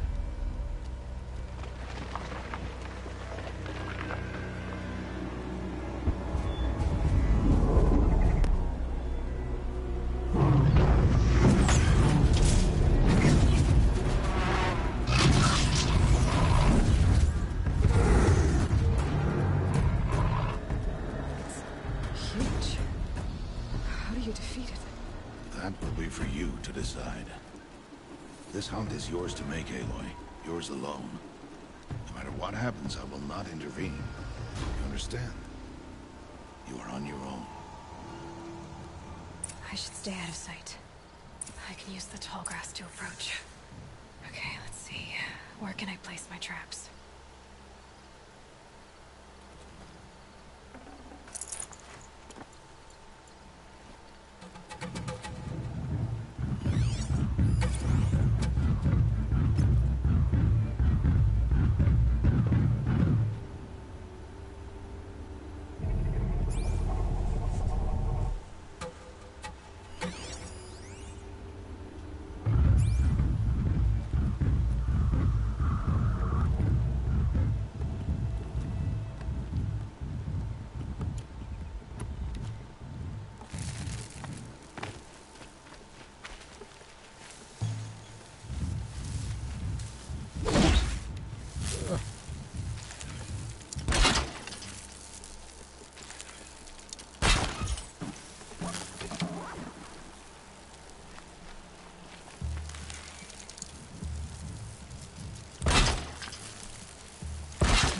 This hunt is yours to make, Aloy. Yours alone. No matter what happens, I will not intervene. You understand? You are on your own. I should stay out of sight. I can use the tall grass to approach. Okay, let's see. Where can I place my traps?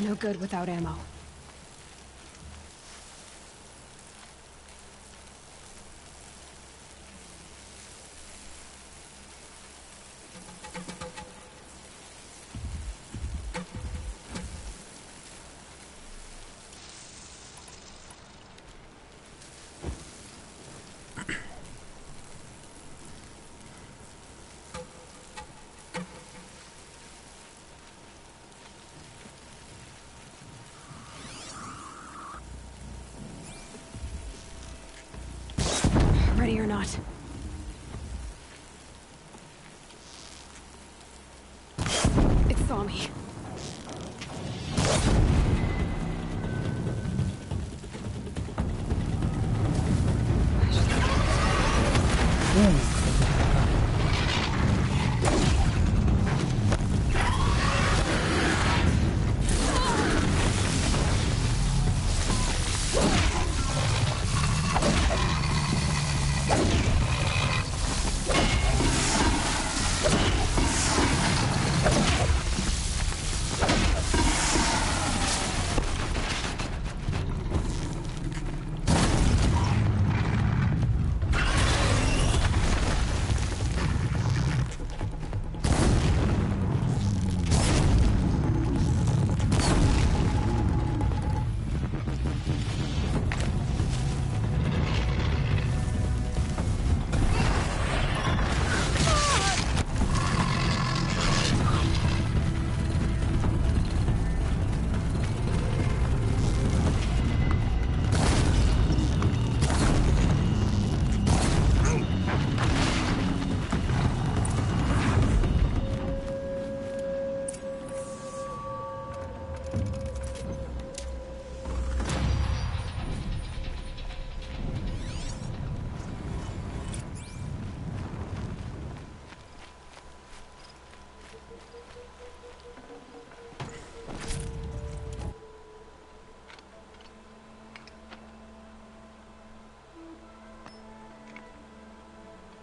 No good without ammo. Ready or not. It saw me.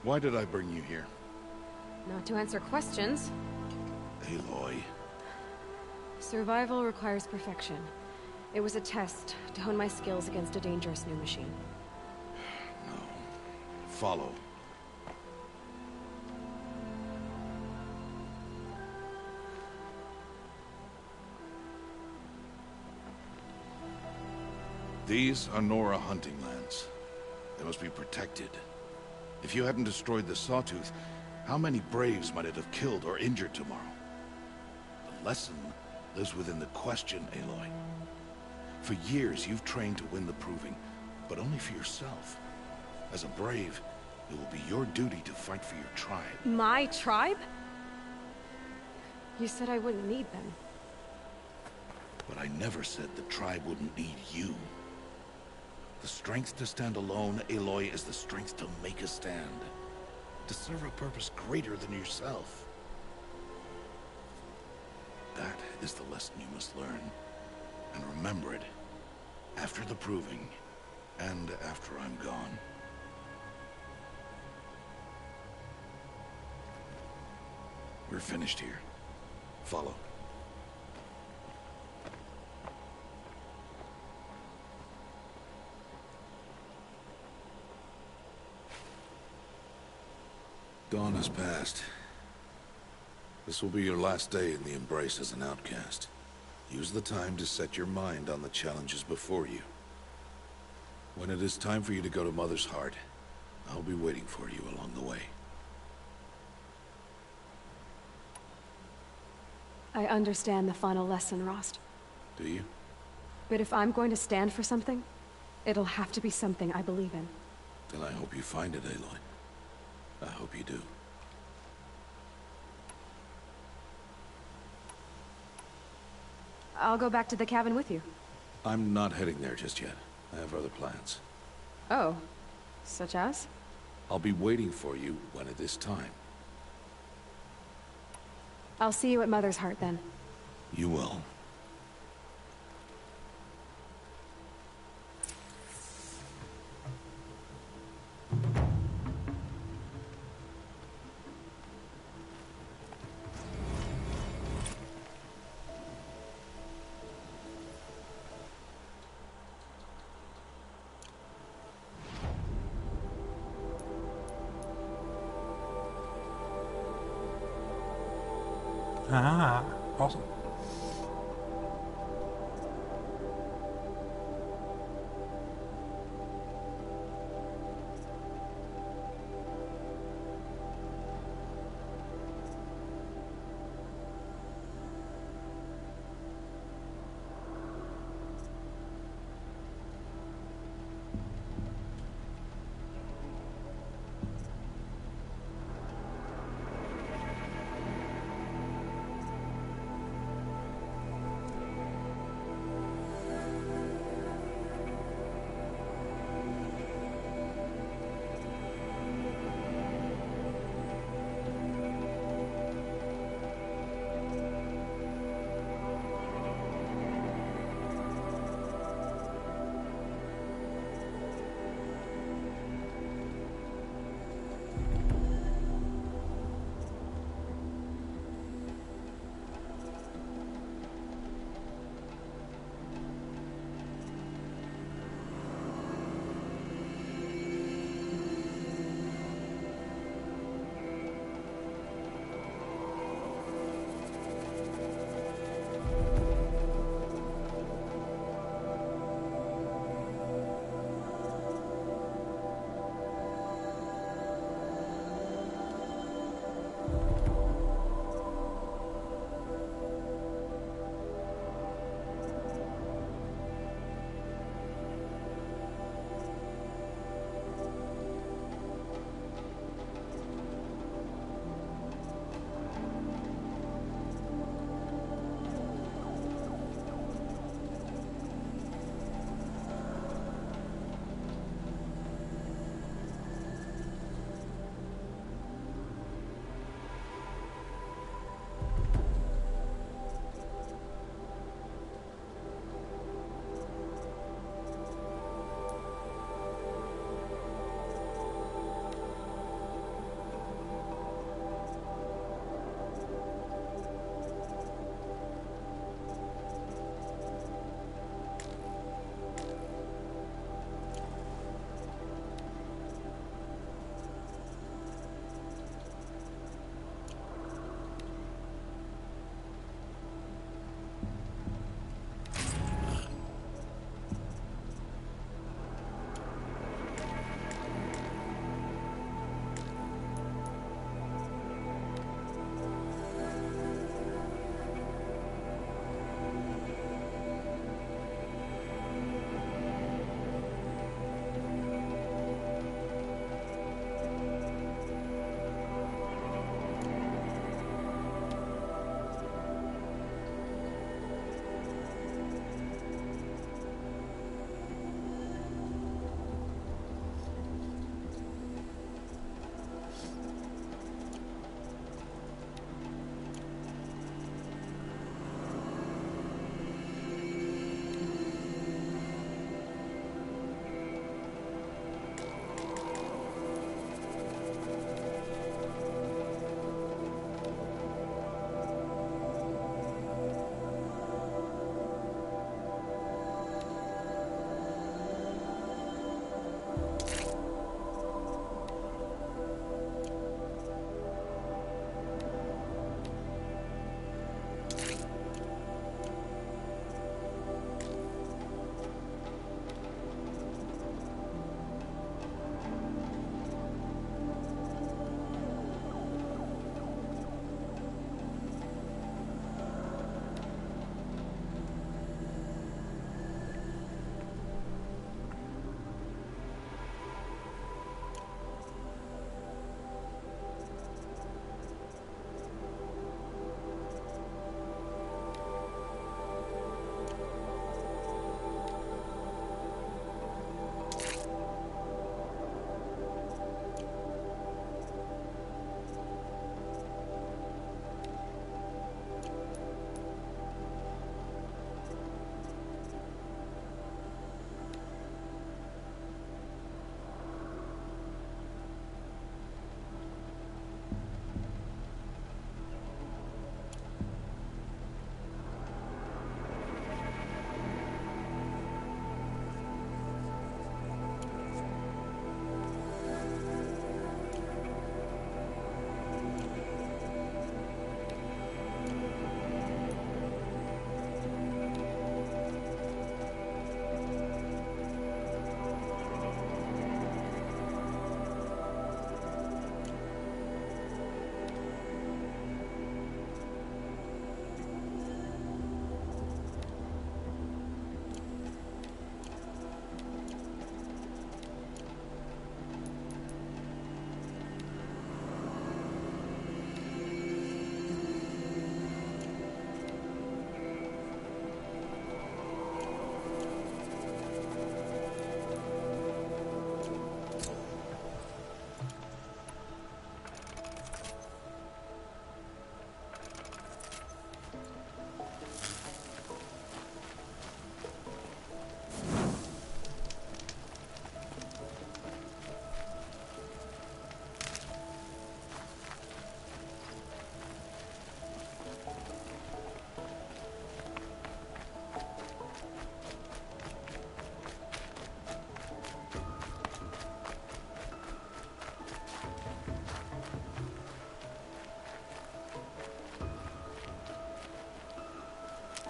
Why did I bring you here? Not to answer questions. Aloy. Survival requires perfection. It was a test to hone my skills against a dangerous new machine. No. Follow. These are Nora hunting lands. They must be protected. If you hadn't destroyed the Sawtooth, how many Braves might it have killed or injured tomorrow? The lesson lives within the question, Aloy. For years, you've trained to win the Proving, but only for yourself. As a Brave, it will be your duty to fight for your tribe. My tribe? You said I wouldn't need them. But I never said the tribe wouldn't need you. The strength to stand alone, Aloy, is the strength to make a stand. To serve a purpose greater than yourself. That is the lesson you must learn. And remember it. After the Proving. And after I'm gone. We're finished here. Follow. Dawn has passed. This will be your last day in the Embrace as an outcast. Use the time to set your mind on the challenges before you. When it is time for you to go to Mother's Heart, I'll be waiting for you along the way. I understand the final lesson, Rost. Do you? But if I'm going to stand for something, it'll have to be something I believe in. Then I hope you find it, Aloy. I hope you do. I'll go back to the cabin with you. I'm not heading there just yet. I have other plans. Oh. Such as? I'll be waiting for you when it is time. I'll see you at Mother's Heart then. You will. Ah, awesome.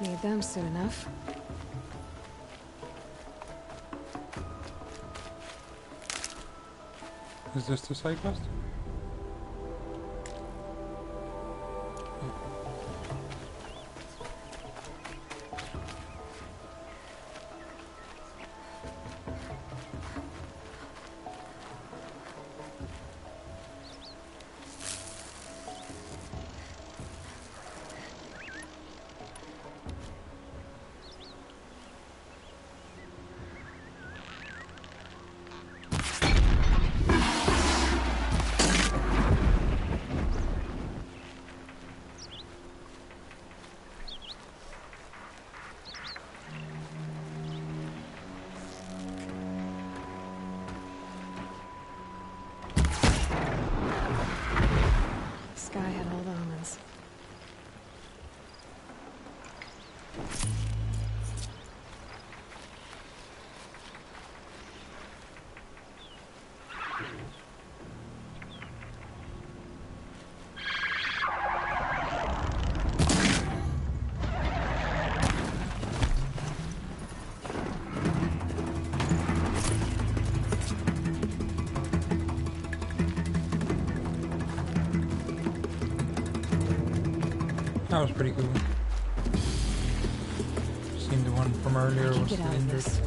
Need them soon enough. Is this the side quest? Sky had all the omens. That was pretty cool. Seen the one from earlier was get out of injured. this.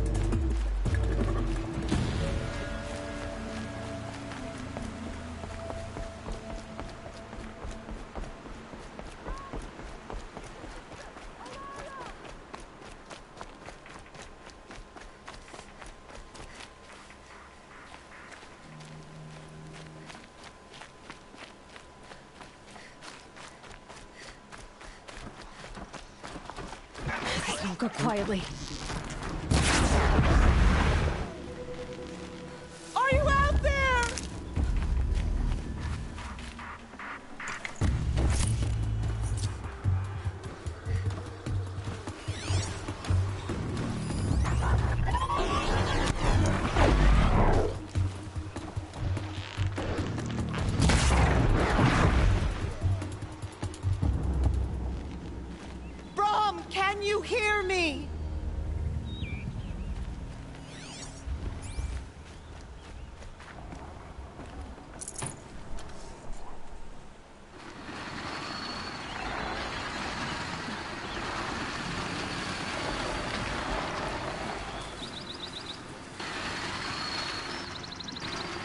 Don't go quietly. Are you out there? Brom, can you hear me?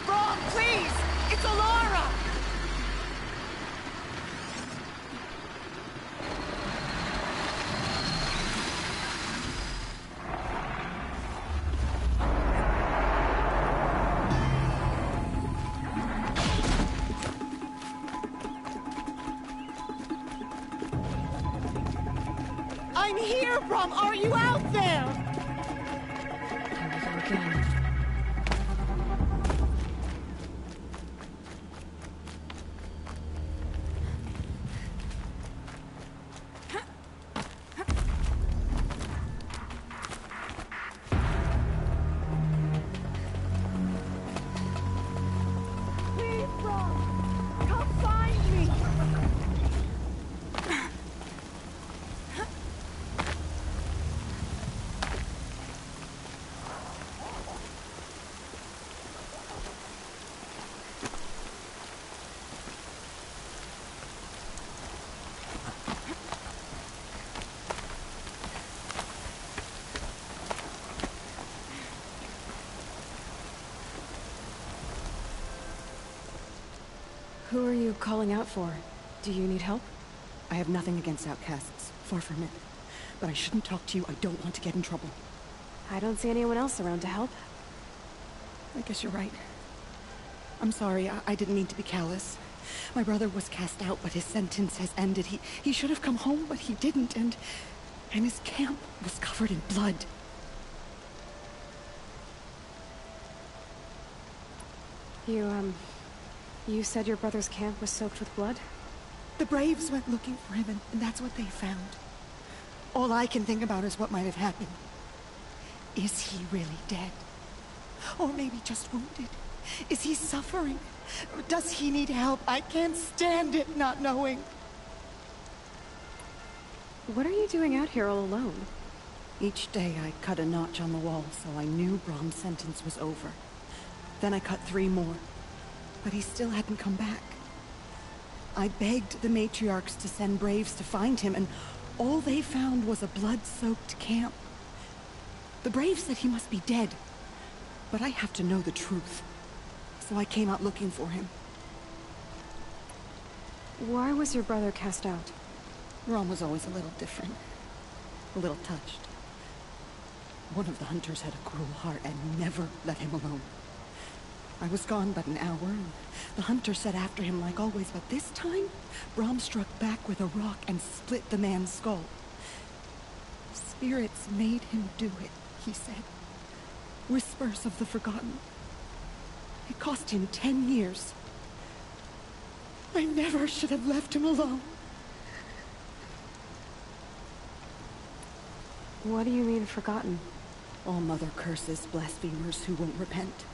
Brom, please! It's Alara! I'm here, Brom! Are you out there? Here we go again. Please, Brom! Come find me! Who are you calling out for? Do you need help? I have nothing against outcasts. Far from it. But I shouldn't talk to you. I don't want to get in trouble. I don't see anyone else around to help. I guess you're right. I'm sorry. I didn't mean to be callous. My brother was cast out, but his sentence has ended. He should have come home, but he didn't, and his camp was covered in blood. You said your brother's camp was soaked with blood? The Braves went looking for him, and that's what they found. All I can think about is what might have happened. Is he really dead? Or maybe just wounded? Is he suffering? Does he need help? I can't stand it not knowing. What are you doing out here all alone? Each day I cut a notch on the wall, so I knew Brom's sentence was over. Then I cut 3 more, but he still hadn't come back. I begged the matriarchs to send Braves to find him, and all they found was a blood-soaked camp. The Braves said he must be dead, but I have to know the truth. So I came out looking for him. Why was your brother cast out? Brom was always a little different. A little touched. One of the hunters had a cruel heart and never let him alone. I was gone but an hour, and the hunter set after him like always, but this time, Brom struck back with a rock and split the man's skull. Spirits made him do it, he said. Whispers of the forgotten. It cost him 10 years. I never should have left him alone. What do you mean, forgotten? All-Mother curses blasphemers who won't repent,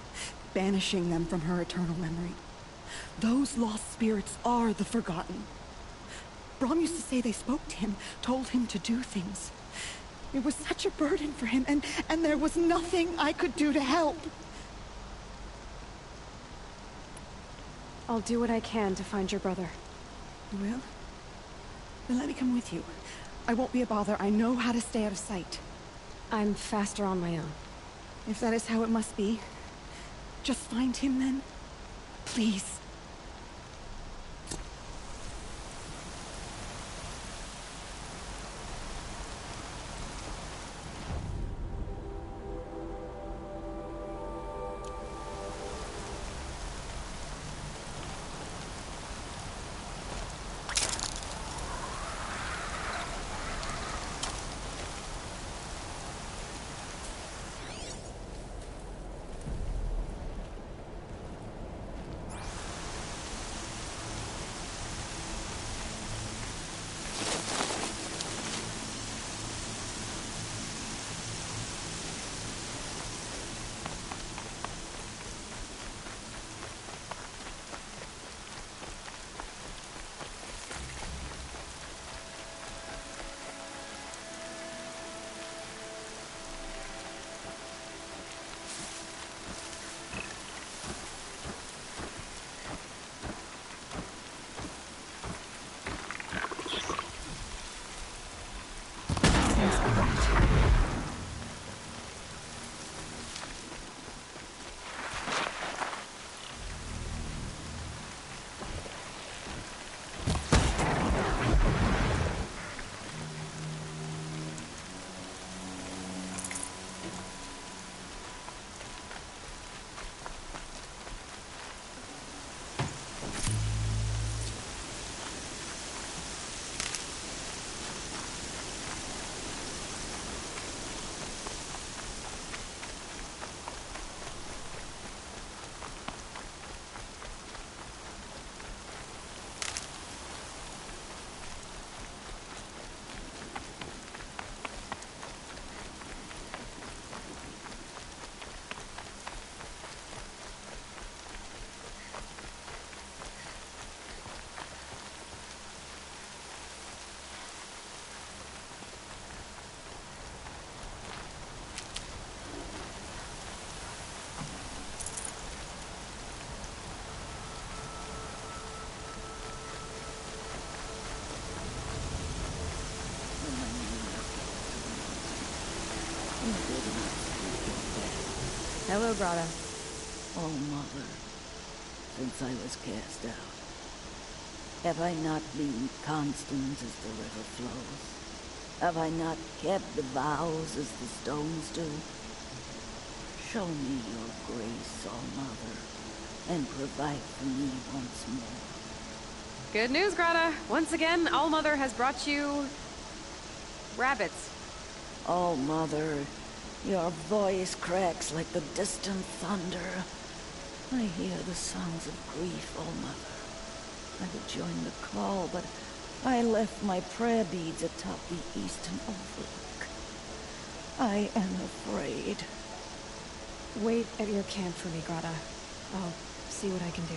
banishing them from her eternal memory. Those lost spirits are the forgotten. Brom used to say they spoke to him, told him to do things. It was such a burden for him, and there was nothing I could do to help. I'll do what I can to find your brother. You will? Then let me come with you. I won't be a bother. I know how to stay out of sight. I'm faster on my own. If that is how it must be, just find him then. Please. Hello, Grata. Oh, Mother, since I was cast out, have I not been constant as the river flows? Have I not kept the vows as the stones do? Show me your grace, oh Mother, and provide for me once more. Good news, Grata. Once again, All-Mother has brought you... rabbits. Oh, Mother, your voice cracks like the distant thunder. I hear the songs of grief, oh Mother. I would join the call, but I left my prayer beads atop the eastern overlook. I am afraid. Wait at your camp for me, Grata. I'll see what I can do.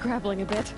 scrabbling a bit.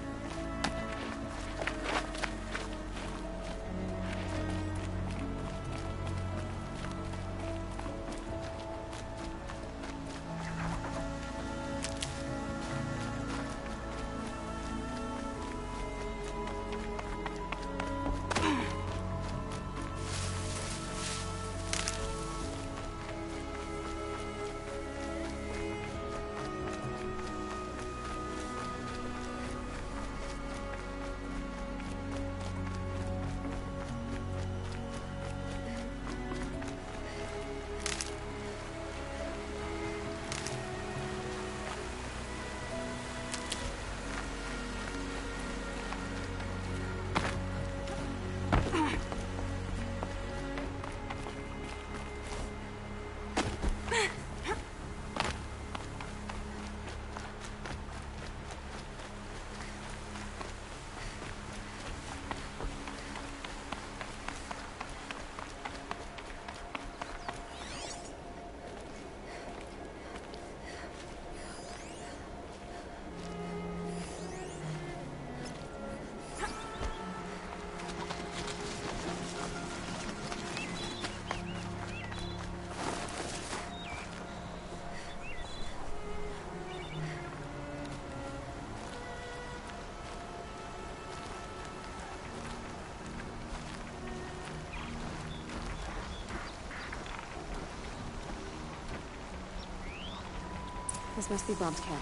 This must be Bob's camp.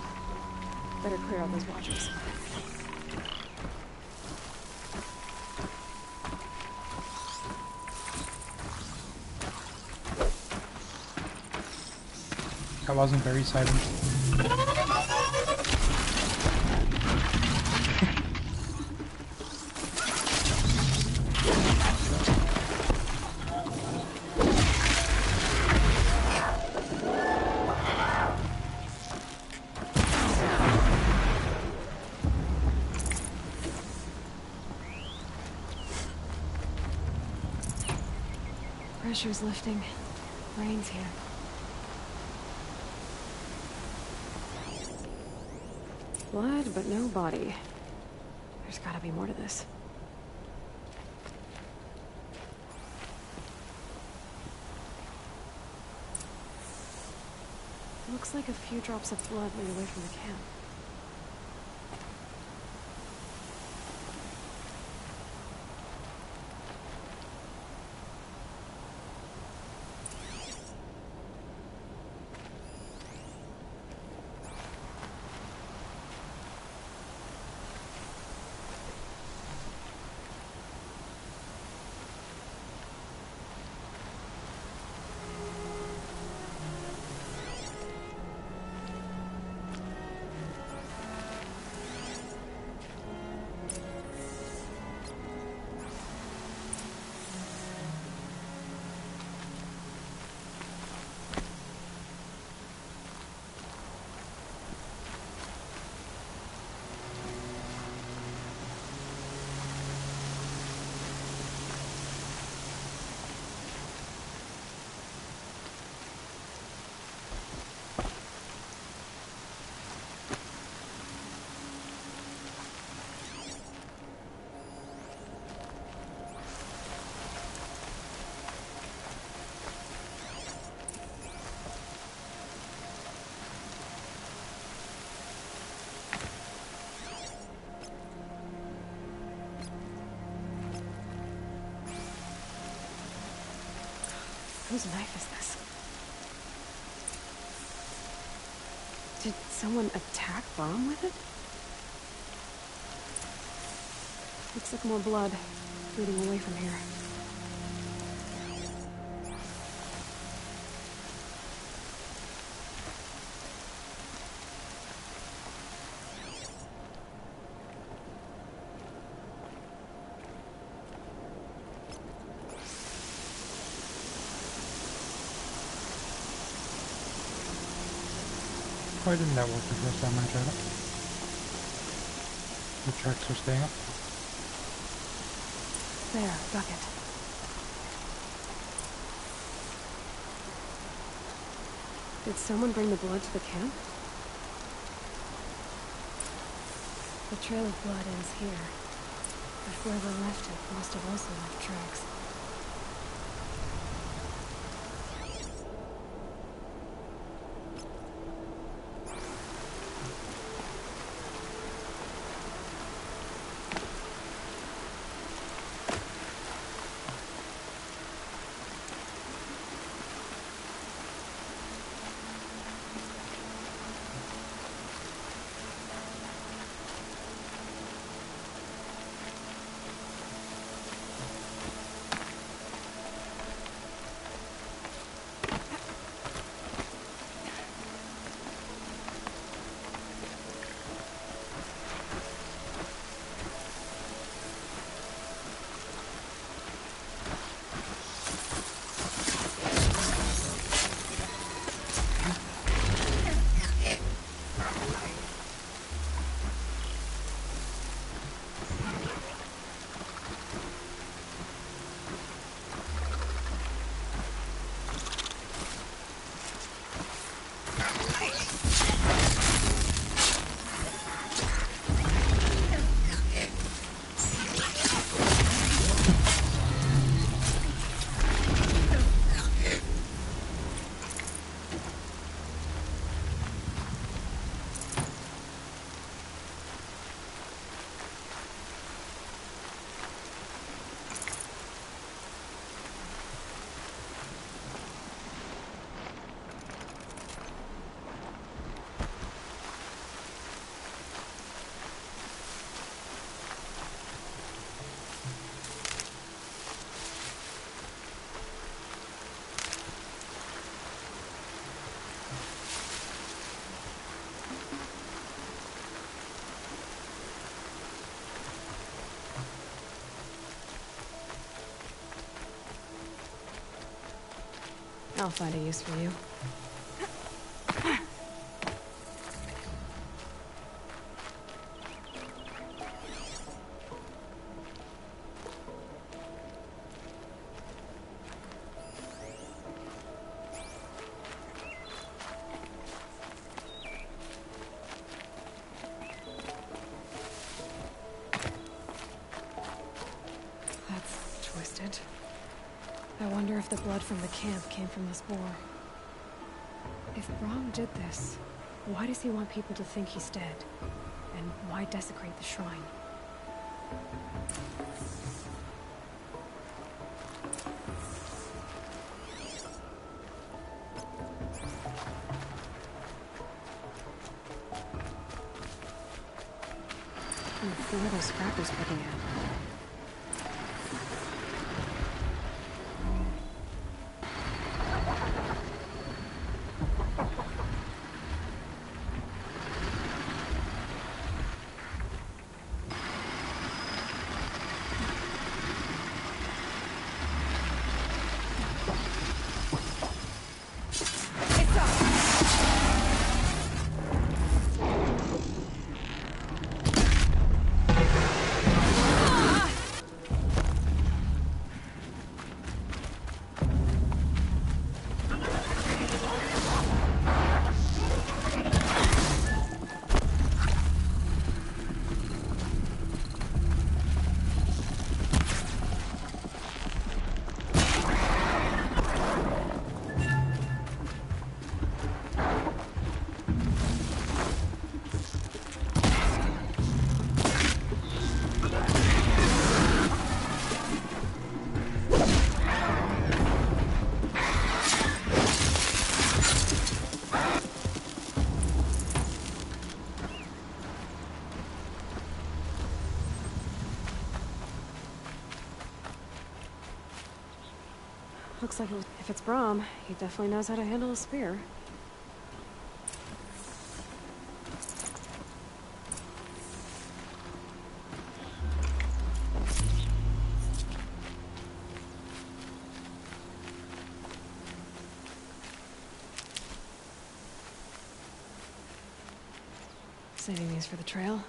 Better clear out those watchers. That wasn't very silent. Pressure's lifting. Rain's here. Blood, but no body. There's gotta be more to this. Looks like a few drops of blood lead away from the camp. Whose knife is this? Did someone attack Brom with it? Looks like more blood leading away from here. Why didn't that work the first time I tried it? The tracks are staying up. There, bucket. Did someone bring the blood to the camp? The trail of blood ends here. But whoever left it must have also left tracks. I'll find a use for you. That's twisted. I wonder if the blood from the camp came from this boar. If Brahm did this, why does he want people to think he's dead? And why desecrate the shrine? Who are those scrappers picking at? Looks like if it's Brahm, he definitely knows how to handle a spear. Saving these for the trail.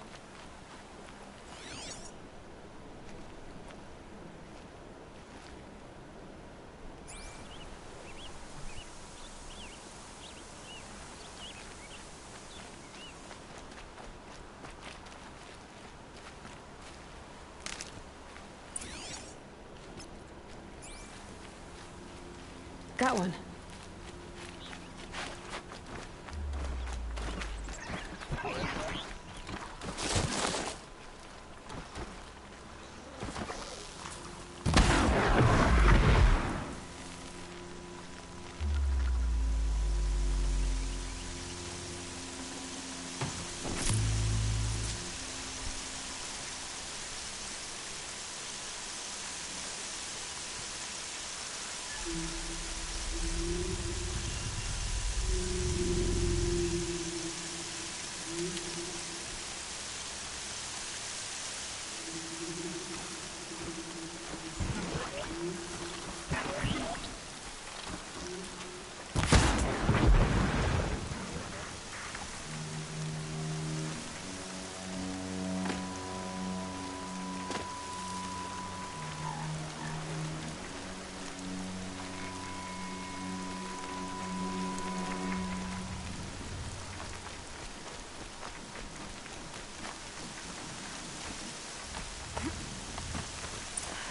Got one.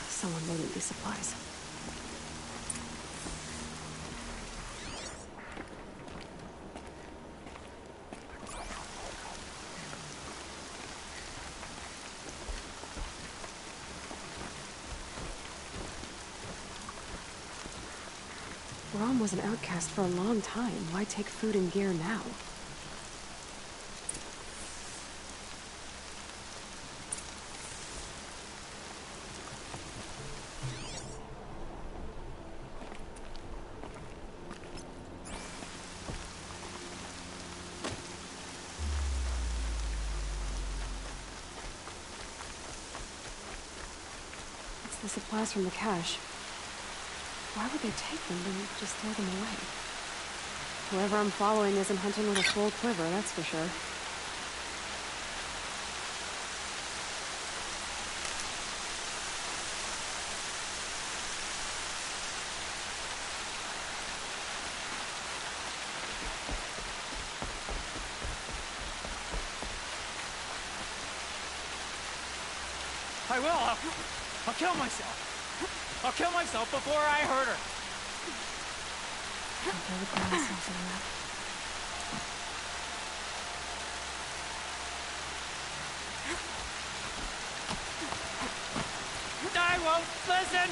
Someone loaded these supplies. Rom was an outcast for a long time. Why take food and gear now? The supplies from the cache. Why would they take them and just throw them away? Whoever I'm following isn't hunting with a full quiver, that's for sure. I will. I'll kill myself. I'll kill myself before I hurt her. I would put myself in that. I won't listen.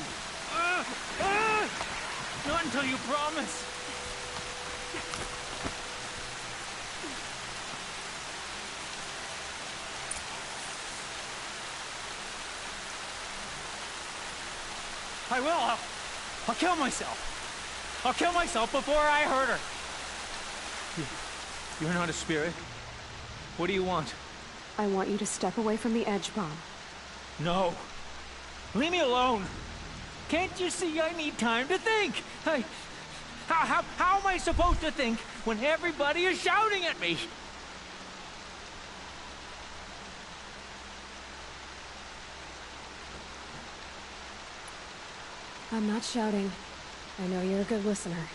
Not until you promise. I will. I'll kill myself. I'll kill myself before I hurt her. You're not a spirit. What do you want? I want you to step away from the edge, Brom. No. Leave me alone. Can't you see I need time to think? How am I supposed to think when everybody is shouting at me? I'm not shouting. I know you're a good listener.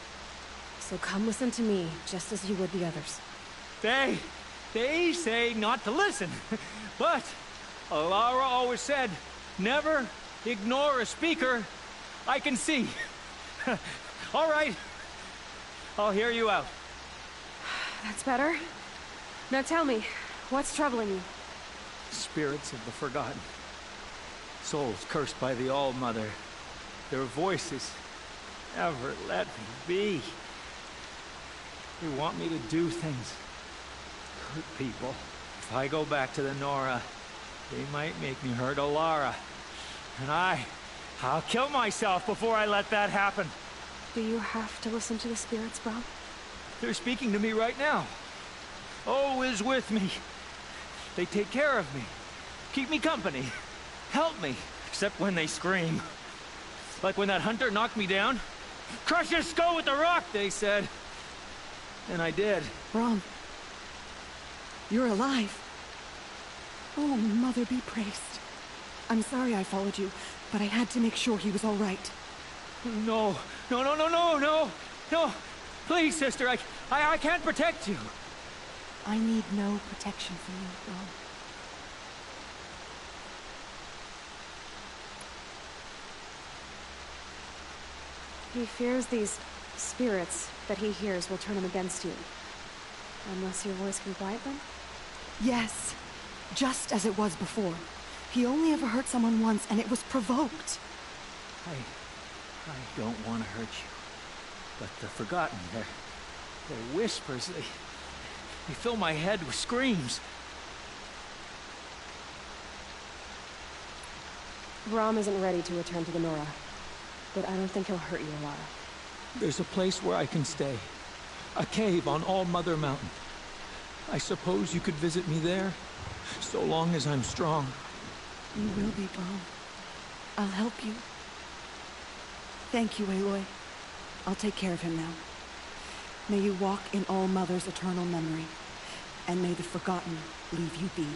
So come listen to me, just as you would the others. They say not to listen. But Alara always said, never ignore a speaker I can see. All right. I'll hear you out. That's better. Now tell me, what's troubling you? Spirits of the forgotten. Souls cursed by the All-Mother. Their voices never let me be. They want me to do things. Hurt people. If I go back to the Nora, they might make me hurt Alara. And I'll kill myself before I let that happen. Do you have to listen to the spirits, Brom? They're speaking to me right now. O is with me. They take care of me. Keep me company. Help me. Except when they scream. Like when that hunter knocked me down. Crush his skull with the rock, they said. And I did. Brom. You're alive. Oh, Mother be praised. I'm sorry I followed you, but I had to make sure he was all right. No. No. Please, sister, I can't protect you. I need no protection from you, Brom. He fears these Spirits that he hears will turn him against you. Unless your voice can quiet them? Yes. Just as it was before. He only ever hurt someone once, and it was provoked. I don't want to hurt you. But the Forgotten, their whispers, they fill my head with screams. Rom isn't ready to return to the Nora, but I don't think he'll hurt you, Lara. There's a place where I can stay. A cave on All Mother Mountain. I suppose you could visit me there, so long as I'm strong. You will be, Bro. I'll help you. Thank you, Aloy. I'll take care of him now. May you walk in All Mother's eternal memory, and may the Forgotten leave you be.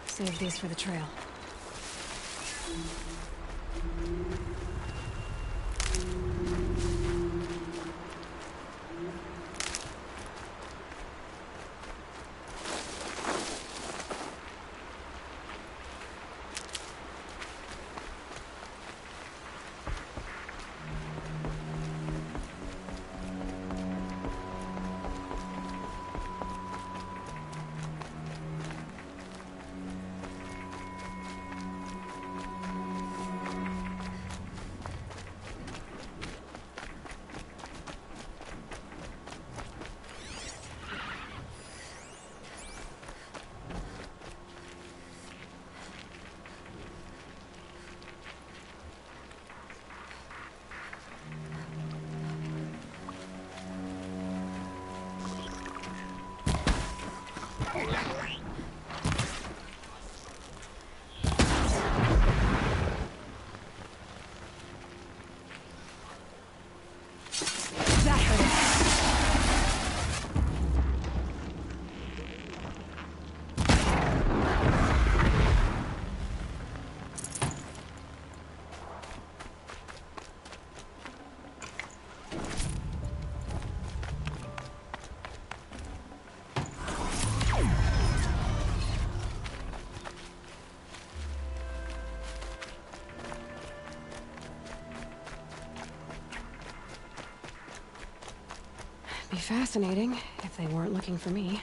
Save these for the trail. Be fascinating if they weren't looking for me.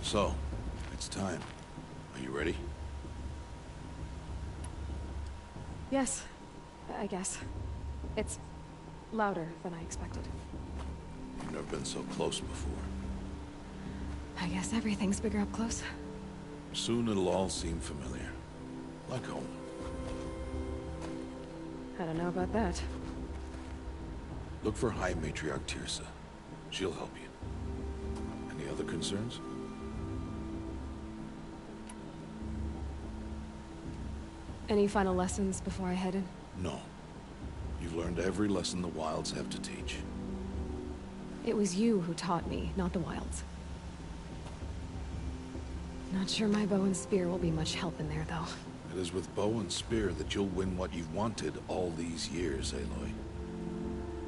So, it's time. Are you ready? Yes, I guess. It's louder than I expected. You've never been so close before. I guess everything's bigger up close. Soon it'll all seem familiar. Like home. I don't know about that. Look for High Matriarch Tirsa. She'll help you. Any other concerns? Any final lessons before I head in? No. You've learned every lesson the Wilds have to teach. It was you who taught me, not the Wilds. Not sure my bow and spear will be much help in there, though. It is with bow and spear that you'll win what you've wanted all these years, Aloy.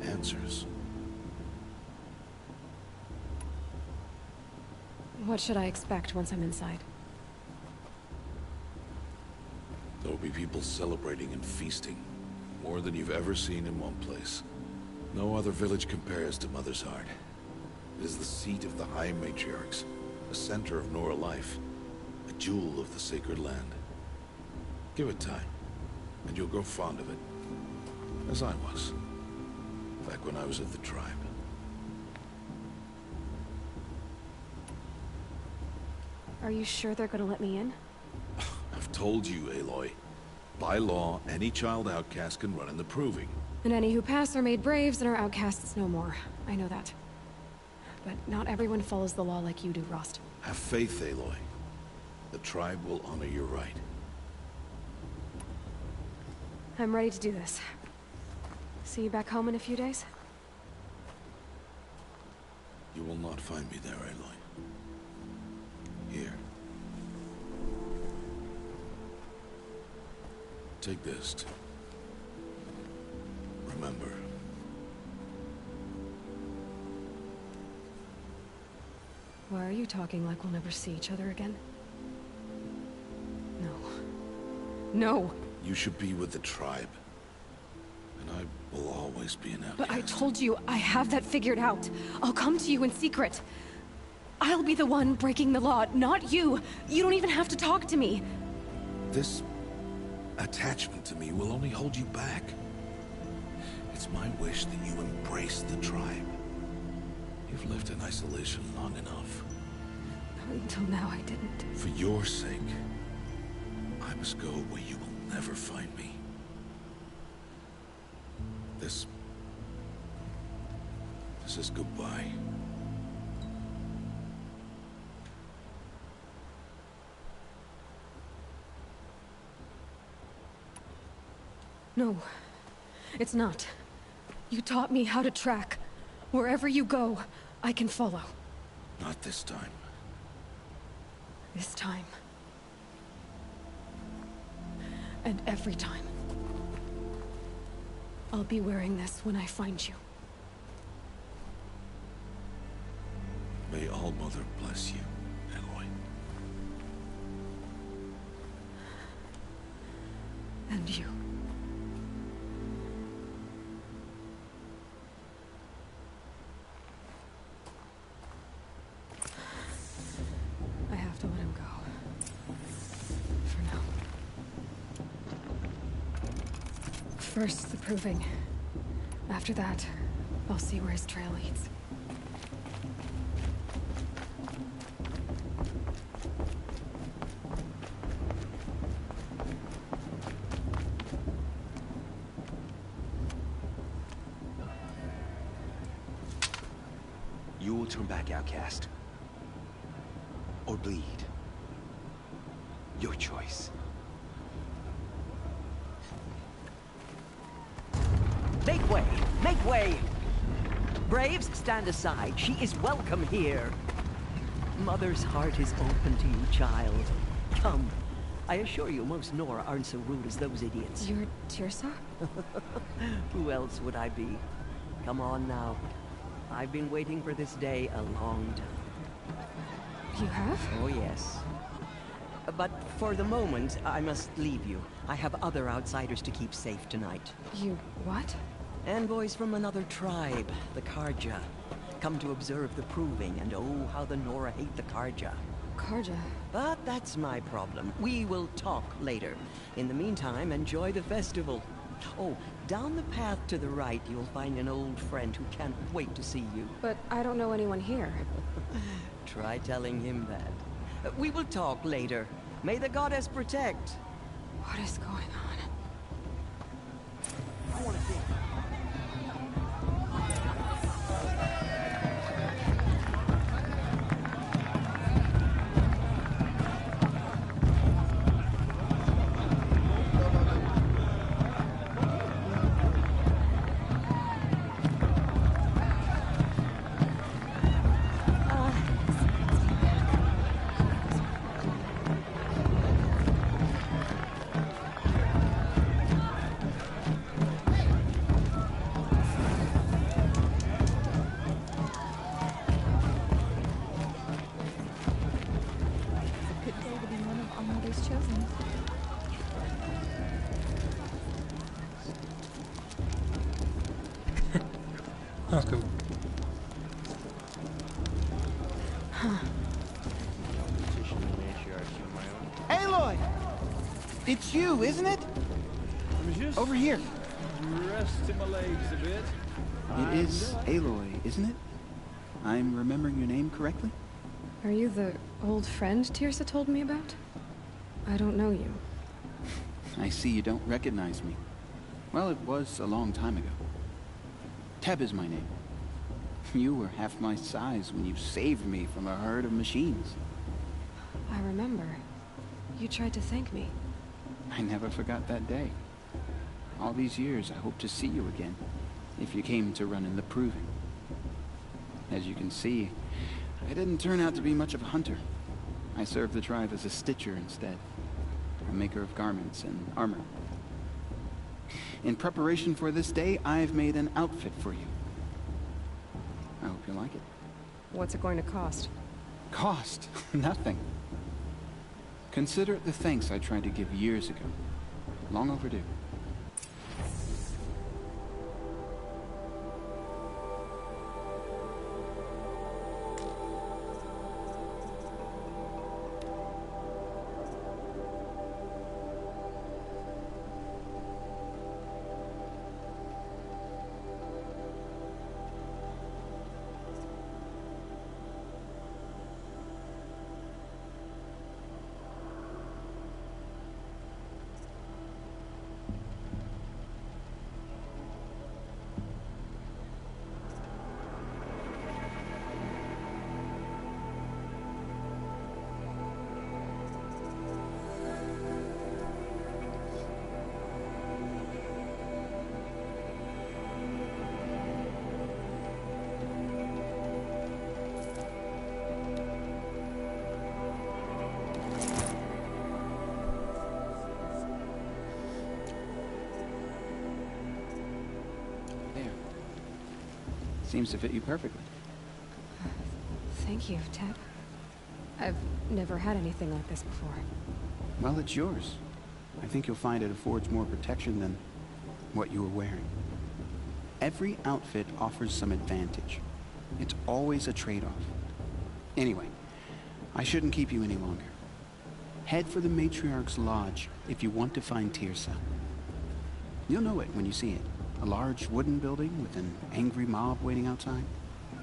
Answers. What should I expect once I'm inside? There'll be people celebrating and feasting. More than you've ever seen in one place. No other village compares to Mother's Heart. It is the seat of the High Matriarchs, the center of Nora life, a jewel of the sacred land. Give it time, and you'll grow fond of it. As I was, back when I was of the tribe. Are you sure they're gonna let me in? I've told you, Aloy. By law, any child outcast can run in the Proving. And any who pass are made braves and are outcasts no more. I know that. But not everyone follows the law like you do, Rost. Have faith, Aloy. The tribe will honor your right. I'm ready to do this. See you back home in a few days? You will not find me there, Aloy. Here. Take this. Remember. Why are you talking like we'll never see each other again? No. No! You should be with the tribe. And I will always be an outcast. But I told you, I have that figured out. I'll come to you in secret. I'll be the one breaking the law, not you. You don't even have to talk to me. This attachment to me will only hold you back. It's my wish that you embrace the tribe. You've lived in isolation long enough. Until now, I didn't. For your sake, I must go where you will never find me. This is goodbye. No, it's not. You taught me how to track. Wherever you go, I can follow. Not this time. This time. And every time. I'll be wearing this when I find you. May All Mother bless you, Aloy. And you. I have to let him go. For now. First, the Proving. After that, I'll see where his trail leads. You will turn back, outcast. Or bleed. Your choice. Make way! Make way! Braves, stand aside. She is welcome here. Mother's heart is open to you, child. Come. I assure you, most Nora aren't so rude as those idiots. You're Tirsa? Who else would I be? Come on now. I've been waiting for this day a long time. You have? Oh, yes. But for the moment, I must leave you. I have other outsiders to keep safe tonight. You what? Envoys from another tribe, the Karja. come to observe the proving, and oh, how the Nora hate the Karja. Karja? But that's my problem. We will talk later. In the meantime, enjoy the festival. Oh, down the path to the right, you'll find an old friend who can't wait to see you. But I don't know anyone here. Try telling him that. We will talk later. May the goddess protect. What is going on? I want to think. Okay. Aloy! It's you, isn't it? Over here. Resting my legs a bit. It is Aloy, isn't it? I'm remembering your name correctly? Are you the old friend Tirsa told me about? I don't know you. I see you don't recognize me. Well, it was a long time ago. Teb is my name. You were half my size when you saved me from a herd of machines. I remember. You tried to thank me. I never forgot that day. All these years, I hope to see you again, if you came to run in the proving. As you can see, I didn't turn out to be much of a hunter. I served the tribe as a stitcher instead, a maker of garments and armor. In preparation for this day, I've made an outfit for you. I hope you like it. What's it going to cost? Cost? Nothing. Consider it the thanks I tried to give years ago. Long overdue. Seems to fit you perfectly. Thank you, Teb. I've never had anything like this before. Well, it's yours. I think you'll find it affords more protection than what you were wearing. Every outfit offers some advantage. It's always a trade-off. Anyway, I shouldn't keep you any longer. Head for the Matriarch's Lodge if you want to find Tirsa. You'll know it when you see it. A large wooden building with an angry mob waiting outside.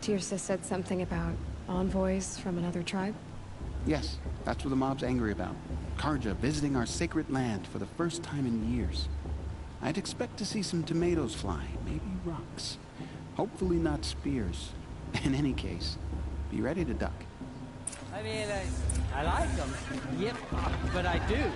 Tirsa said something about envoys from another tribe? Yes, that's what the mob's angry about. Karja visiting our sacred land for the first time in years. I'd expect to see some tomatoes fly, maybe rocks. Hopefully not spears. In any case, be ready to duck. I mean, I like them. Yep, but I do.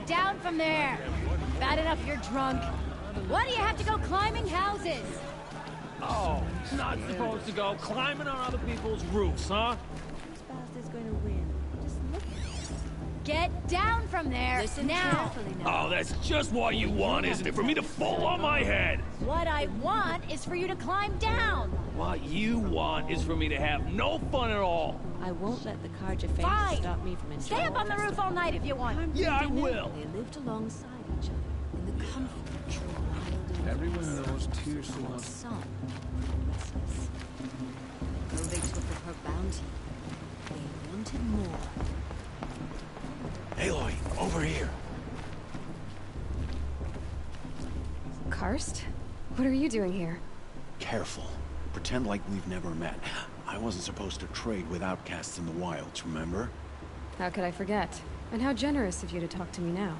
Get down from there! Bad enough you're drunk. Why do you have to go climbing houses? Oh, not supposed to go climbing on other people's roofs, huh? This bastard's gonna win. Just look at it. Get down from there! Listen now! Carefully now. Oh, that's just what you want, isn't it? For me to fall on my head! What I want is for you to climb down! What you want is for me to have no fun at all. I won't let the Karja fame Fine! stop me from enjoying Stay up on the roof all night if you want! Yeah, I will! They lived alongside each other in the comfort of true wild. Everyone knows Tears loves Some restless. Though they took of her bounty, they wanted more. Aloy, over here. Karst? What are you doing here? Careful. Pretend like we've never met. I wasn't supposed to trade with outcasts in the wilds, remember? How could I forget? And how generous of you to talk to me now.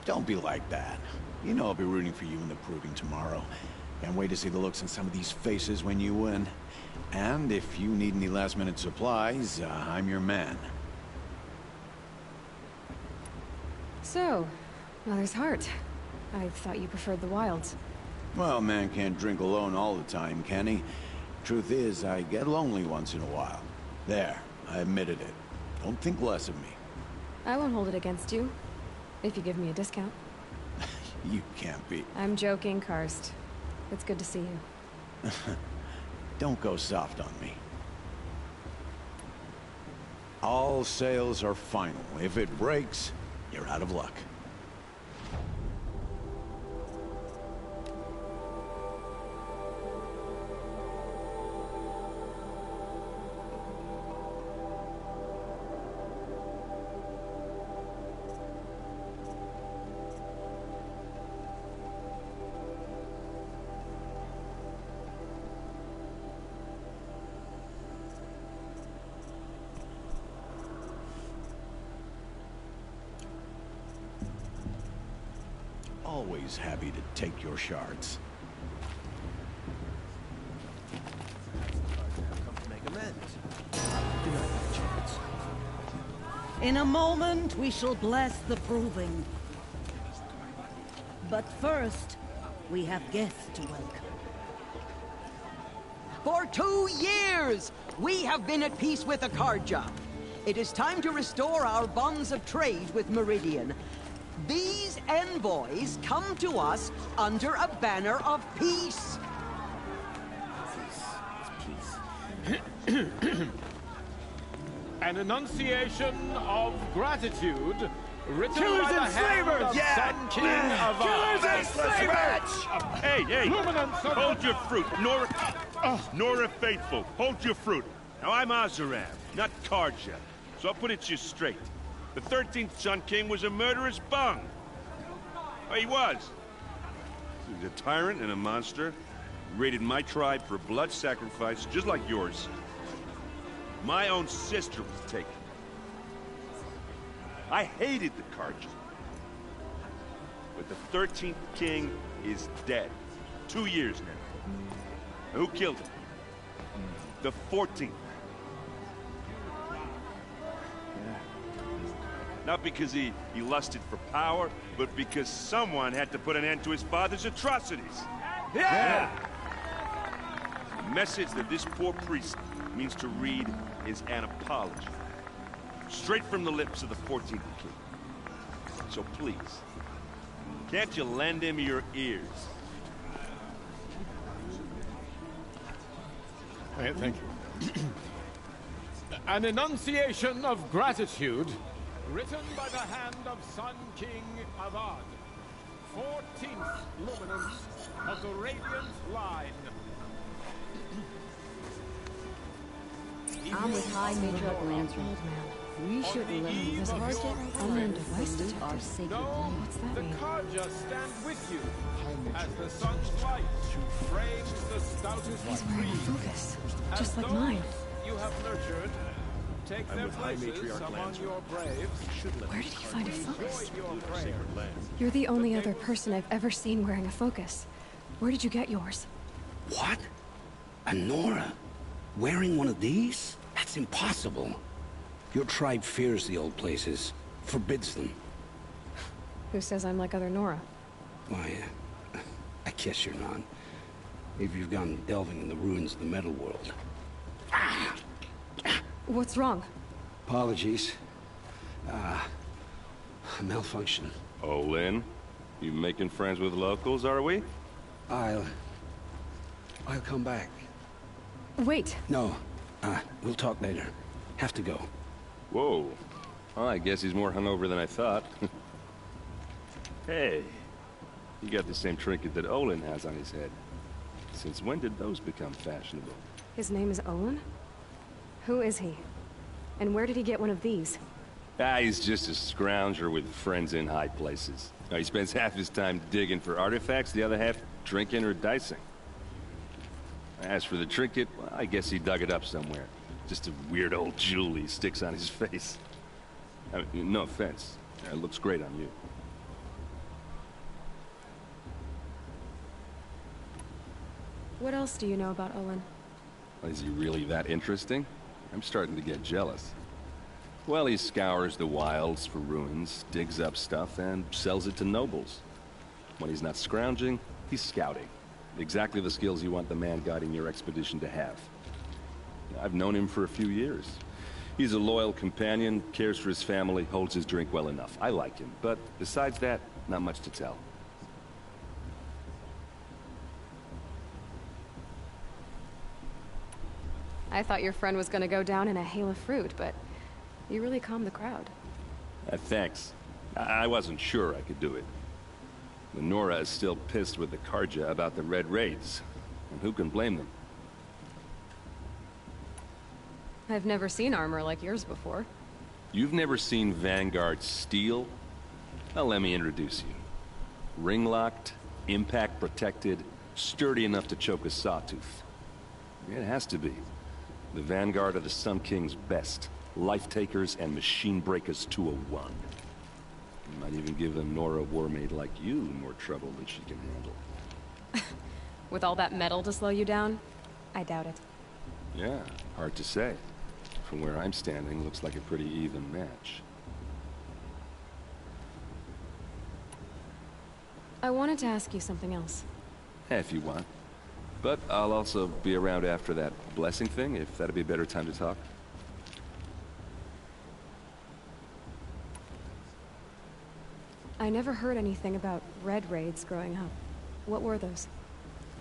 Don't be like that. You know I'll be rooting for you in the proving tomorrow. Can't wait to see the looks on some of these faces when you win. And if you need any last-minute supplies, I'm your man. So, Mother's Heart. I thought you preferred the wilds. Well, man can't drink alone all the time, can he? Truth is, I get lonely once in a while. There, I admitted it. Don't think less of me. I won't hold it against you, if you give me a discount. You can't be. I'm joking, Karst. It's good to see you. Don't go soft on me. All sales are final. If it breaks, you're out of luck. Always happy to take your shards. In a moment, we shall bless the proving. But first, we have guests to welcome. For 2 years, we have been at peace with the Karja. It is time to restore our bonds of trade with Meridian. These envoys come to us under a banner of peace. An enunciation of gratitude written Killers by the and hand slavers! of Yeah! Sun King of Killers and slavers! Hey, hold your fruit. Nora Faithful, hold your fruit. Now, I'm Azaram, not Karja, so I'll put it to you straight. The 13th Sun King was a murderous bung. Oh, he was. He was a tyrant and a monster. Raided my tribe for blood sacrifice, just like yours. My own sister was taken. I hated the Karja. But the 13th king is dead. 2 years now. And who killed him? The 14th. Not because he lusted for power, but because someone had to put an end to his father's atrocities. Yeah! The message that this poor priest means to read is an apology. Straight from the lips of the 14th king. So please, can't you lend him your ears? Thank you. An enunciation of gratitude written by the hand of Sun King Avad, 14th luminance of the Radiant Line. I'm with High Matriarch Lantern. We should learn this Karja unknown device to our sacred land. What's that mean? The Karja stand with you as the sun's light frames the stoutest He's wearing a focus, just like mine. You have nurtured. Take their places among your braves. Where did he find a focus? Your prayer. You're the only other person I've ever seen wearing a focus. Where did you get yours? What? A Nora? Wearing one of these? That's impossible. Your tribe fears the old places, forbids them. Who says I'm like other Nora? Why, I guess you're not. If you've gone delving in the ruins of the metal world. What's wrong? Apologies. Malfunction. Oh, Lynn? You making friends with locals, are we? I'll come back. Wait. No. We'll talk later. Have to go. Whoa. Well, I guess he's more hungover than I thought. Hey. You got the same trinket that Olin has on his head. Since when did those become fashionable? His name is Olin? Who is he? And where did he get one of these? He's just a scrounger with friends in high places. He spends half his time digging for artifacts, the other half drinking or dicing. As for the trinket, well, I guess he dug it up somewhere. Just a weird old jewel he sticks on his face. I mean, no offense. It looks great on you. What else do you know about Olin? Is he really that interesting? I'm starting to get jealous. Well, he scours the wilds for ruins, digs up stuff, and sells it to nobles. When he's not scrounging, he's scouting. Exactly the skills you want the man guiding your expedition to have. I've known him for a few years. He's a loyal companion, cares for his family, holds his drink well enough. I like him, but besides that, not much to tell. I thought your friend was gonna go down in a hail of fruit, but you really calmed the crowd. Thanks. I wasn't sure I could do it. Nora is still pissed with the Karja about the Red Raids, and who can blame them? I've never seen armor like yours before. You've never seen Vanguard steel? Well, let me introduce you. Ring-locked, impact-protected, sturdy enough to choke a sawtooth. It has to be. The Vanguard of the Sun King's best. Life-takers and machine-breakers to a one. Might even give a Nora warmaid like you more trouble than she can handle. With all that metal to slow you down? I doubt it. Yeah, hard to say. From where I'm standing, looks like a pretty even match. I wanted to ask you something else. If you want. But I'll also be around after that blessing thing, if that'd be a better time to talk. I never heard anything about Red Raids growing up. What were those?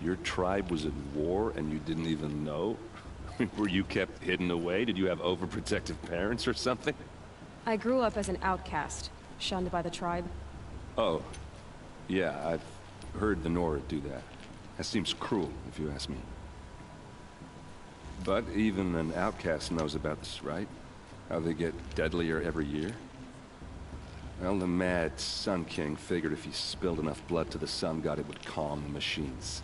Your tribe was at war and you didn't even know? Were you kept hidden away? Did you have overprotective parents or something? I grew up as an outcast, shunned by the tribe. Oh. Yeah, I've heard the Nora do that. That seems cruel, if you ask me. But even an outcast knows about this, right? How they get deadlier every year? Well, the mad Sun King figured if he spilled enough blood to the Sun God, it would calm the machines.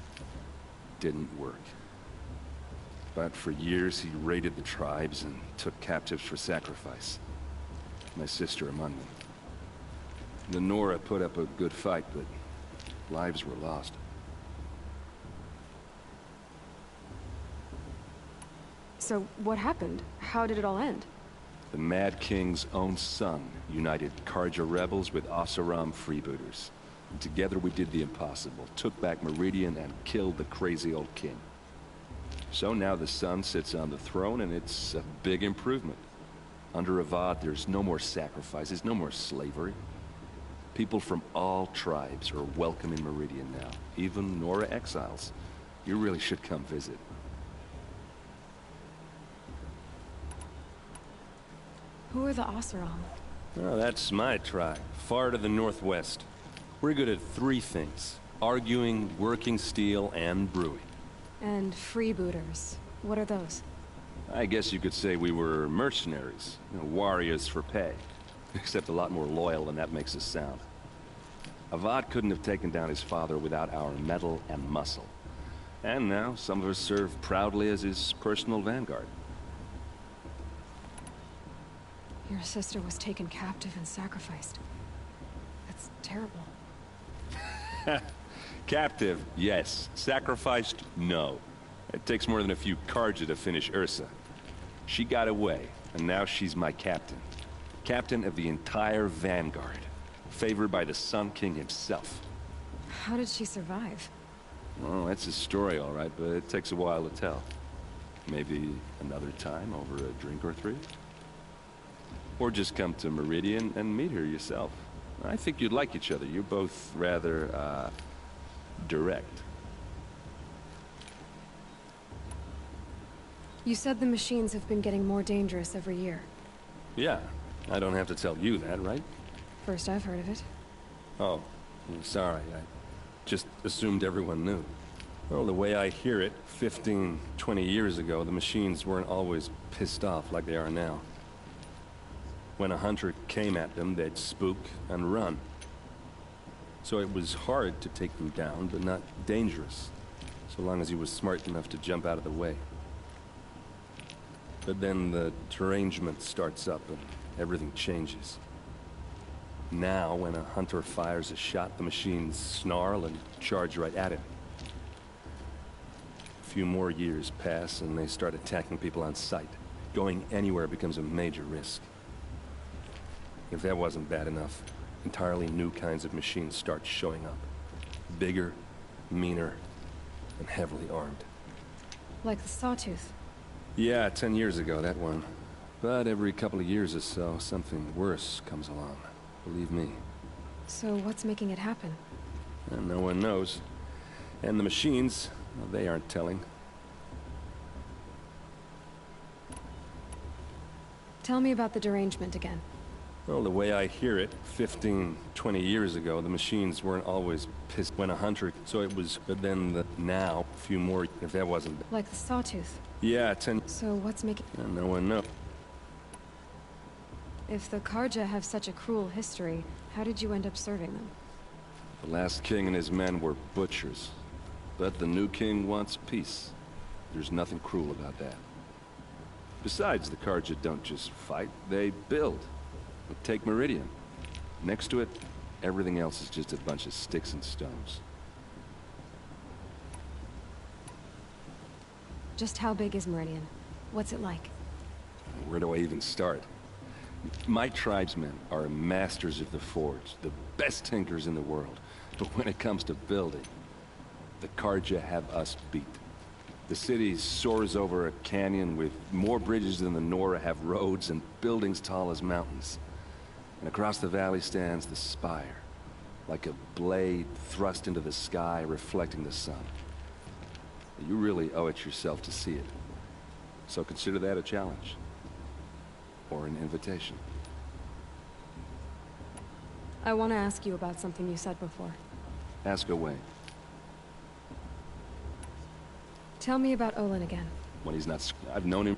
Didn't work. But for years, he raided the tribes and took captives for sacrifice. My sister among them. The Nora put up a good fight, but lives were lost. So, what happened? How did it all end? The Mad King's own son united Karja rebels with Oseram freebooters. And together we did the impossible, took back Meridian and killed the crazy old king. So now the son sits on the throne and it's a big improvement. Under Avad, there's no more sacrifices, no more slavery. People from all tribes are welcome in Meridian now, even Nora exiles. You really should come visit. Who are the Oseram? Oh, that's my tribe, far to the northwest. We're good at three things: arguing, working steel, and brewing. And freebooters. What are those? I guess you could say we were mercenaries, warriors for pay. Except a lot more loyal than that makes us sound. Avad couldn't have taken down his father without our metal and muscle. And now, some of us serve proudly as his personal vanguard. Your sister was taken captive and sacrificed. That's terrible. Captive, yes. Sacrificed, no. It takes more than a few Karja to finish Ursa. She got away, and now she's my captain. Captain of the entire Vanguard. Favored by the Sun King himself. How did she survive? Well, that's a story, all right, but it takes a while to tell. Maybe another time over a drink or three? Or just come to Meridian and meet her yourself. I think you'd like each other. You're both rather, direct. You said the machines have been getting more dangerous every year. Yeah, I don't have to tell you that, right? First I've heard of it. Oh, I'm sorry. I just assumed everyone knew. Well, the way I hear it, 15, 20 years ago, the machines weren't always pissed off like they are now. When a hunter came at them, they'd spook and run. So it was hard to take them down, but not dangerous, so long as he was smart enough to jump out of the way. But then the derangement starts up and everything changes. Now, when a hunter fires a shot, the machines snarl and charge right at him. A few more years pass and they start attacking people on sight. Going anywhere becomes a major risk. If that wasn't bad enough, entirely new kinds of machines start showing up. Bigger, meaner, and heavily armed. Like the Sawtooth. Yeah, 10 years ago, that one. But every couple of years or so, something worse comes along. Believe me. So what's making it happen? And no one knows. And the machines, well, they aren't telling. Tell me about the derangement again. Well, the way I hear it, 15, 20 years ago, the machines weren't always pissed when a hunter, so it was, but then now, a few more, if that wasn't... Like the Sawtooth. Yeah, 10... So what's making... And no one knows. If the Karja have such a cruel history, how did you end up serving them? The last king and his men were butchers. But the new king wants peace. There's nothing cruel about that. Besides, the Karja don't just fight, they build. Take Meridian. Next to it, everything else is just a bunch of sticks and stones. Just how big is Meridian? What's it like? Where do I even start? My tribesmen are masters of the forge, the best tinkers in the world. But when it comes to building, the Karja have us beat. The city soars over a canyon with more bridges than the Nora have roads and buildings tall as mountains. And across the valley stands the spire, like a blade thrust into the sky, reflecting the sun. You really owe it yourself to see it. So consider that a challenge. Or an invitation. I want to ask you about something you said before. Ask away. Tell me about Olin again. When he's not... I've known him...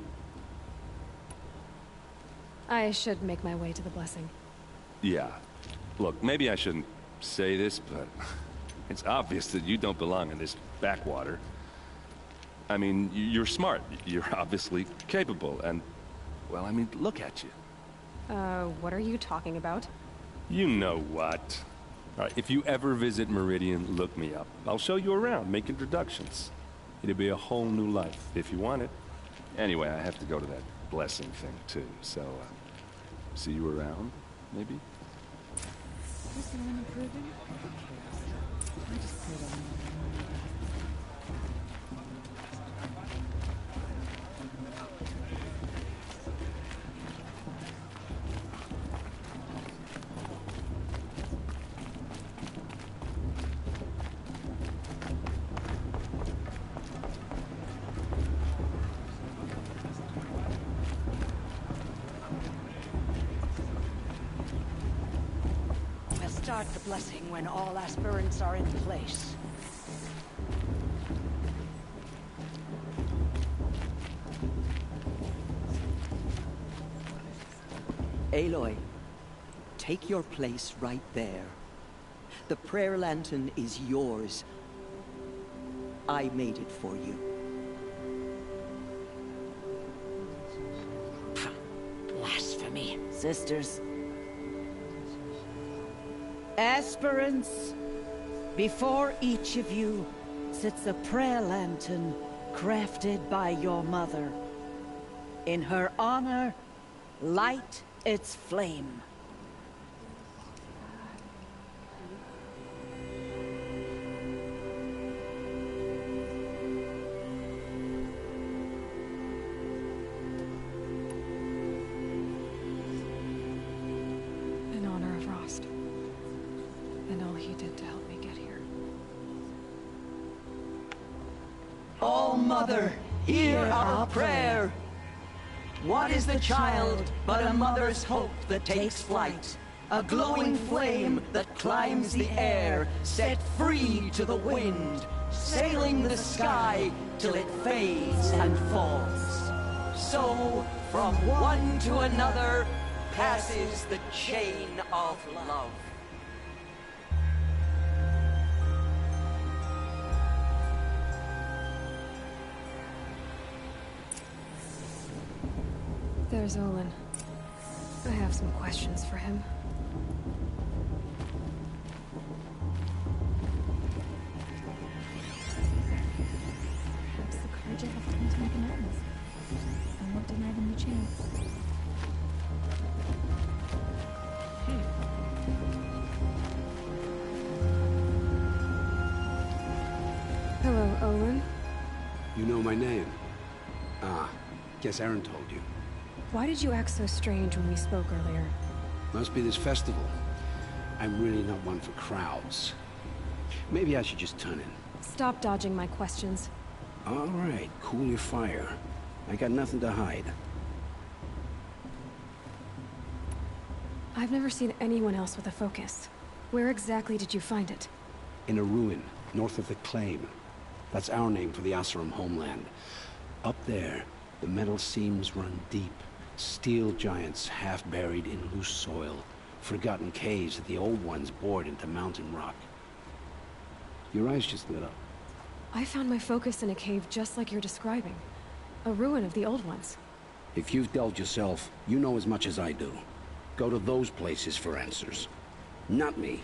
I should make my way to the blessing. Yeah. Look, maybe I shouldn't say this, but... it's obvious that you don't belong in this backwater. I mean, you're smart. You're obviously capable, and... well, I mean, look at you. What are you talking about? You know what. All right, if you ever visit Meridian, look me up. I'll show you around, make introductions. It'll be a whole new life, if you want it. Anyway, I have to go to that blessing thing, too, so, see you around, maybe? Is the one improving? I just put on. Start the blessing when all aspirants are in place. Aloy, take your place right there. The prayer lantern is yours. I made it for you. Blasphemy. Sisters. Aspirants, before each of you sits a prayer lantern crafted by your mother. In her honor, light its flame. All-Mother, hear our prayer. What is the child but a mother's hope that takes flight? A glowing flame that climbs the air, set free to the wind, sailing the sky till it fades and falls. So, from one to another, passes the chain of love. There's Olin. I have some questions for him. Perhaps the Karja have come to make amends. I won't deny them the chance. Hello, Olin. You know my name? Ah, guess Aaron told you. Why did you act so strange when we spoke earlier? Must be this festival. I'm really not one for crowds. Maybe I should just turn in. Stop dodging my questions. All right, cool your fire. I got nothing to hide. I've never seen anyone else with a focus. Where exactly did you find it? In a ruin, north of the Claim. That's our name for the Asuram homeland. Up there, the metal seams run deep. Steel giants half buried in loose soil. Forgotten caves that the old ones bored into mountain rock. Your eyes just lit up. I found my focus in a cave just like you're describing. A ruin of the old ones. If you've delved yourself, you know as much as I do. Go to those places for answers. Not me.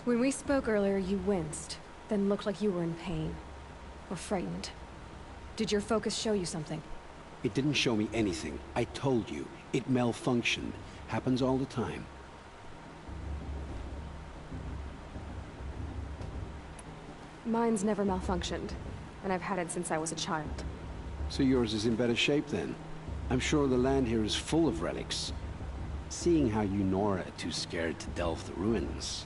When we spoke earlier, you winced, then looked like you were in pain. Or frightened. Did your focus show you something? It didn't show me anything. I told you. It malfunctioned. Happens all the time. Mine's never malfunctioned, and I've had it since I was a child. So yours is in better shape then. I'm sure the land here is full of relics. Seeing how you Nora are too scared to delve the ruins.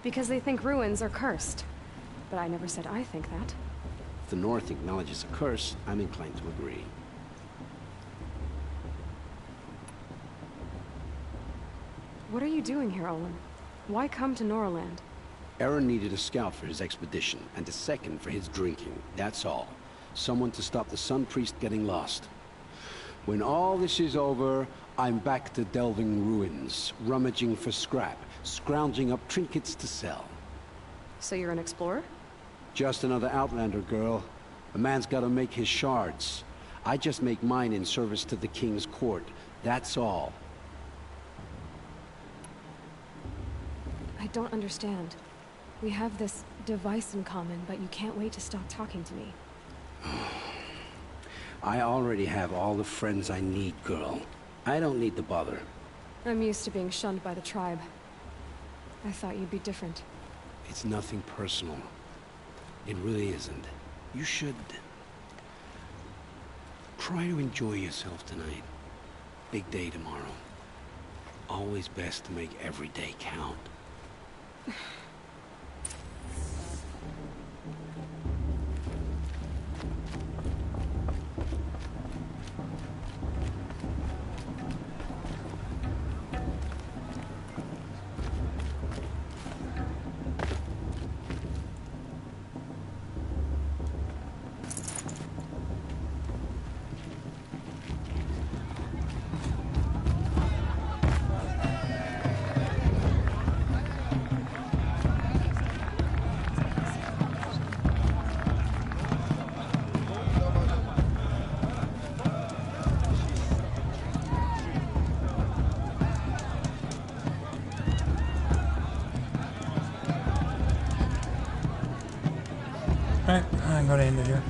Because they think ruins are cursed. But I never said I think that. If the North acknowledges a curse, I'm inclined to agree. What are you doing here, Olin? Why come to Noraland? Aaron needed a scout for his expedition, and a second for his drinking. That's all. Someone to stop the Sun Priest getting lost. When all this is over, I'm back to delving ruins, rummaging for scrap, scrounging up trinkets to sell. So you're an explorer? Just another Outlander, girl. A man's gotta make his shards. I just make mine in service to the King's court. That's all. I don't understand. We have this device in common, but you can't wait to stop talking to me. I already have all the friends I need, girl. I don't need the bother. I'm used to being shunned by the tribe. I thought you'd be different. It's nothing personal. It really isn't. You should... try to enjoy yourself tonight. Big day tomorrow. Always best to make every day count. Alright, I'm gonna end it here.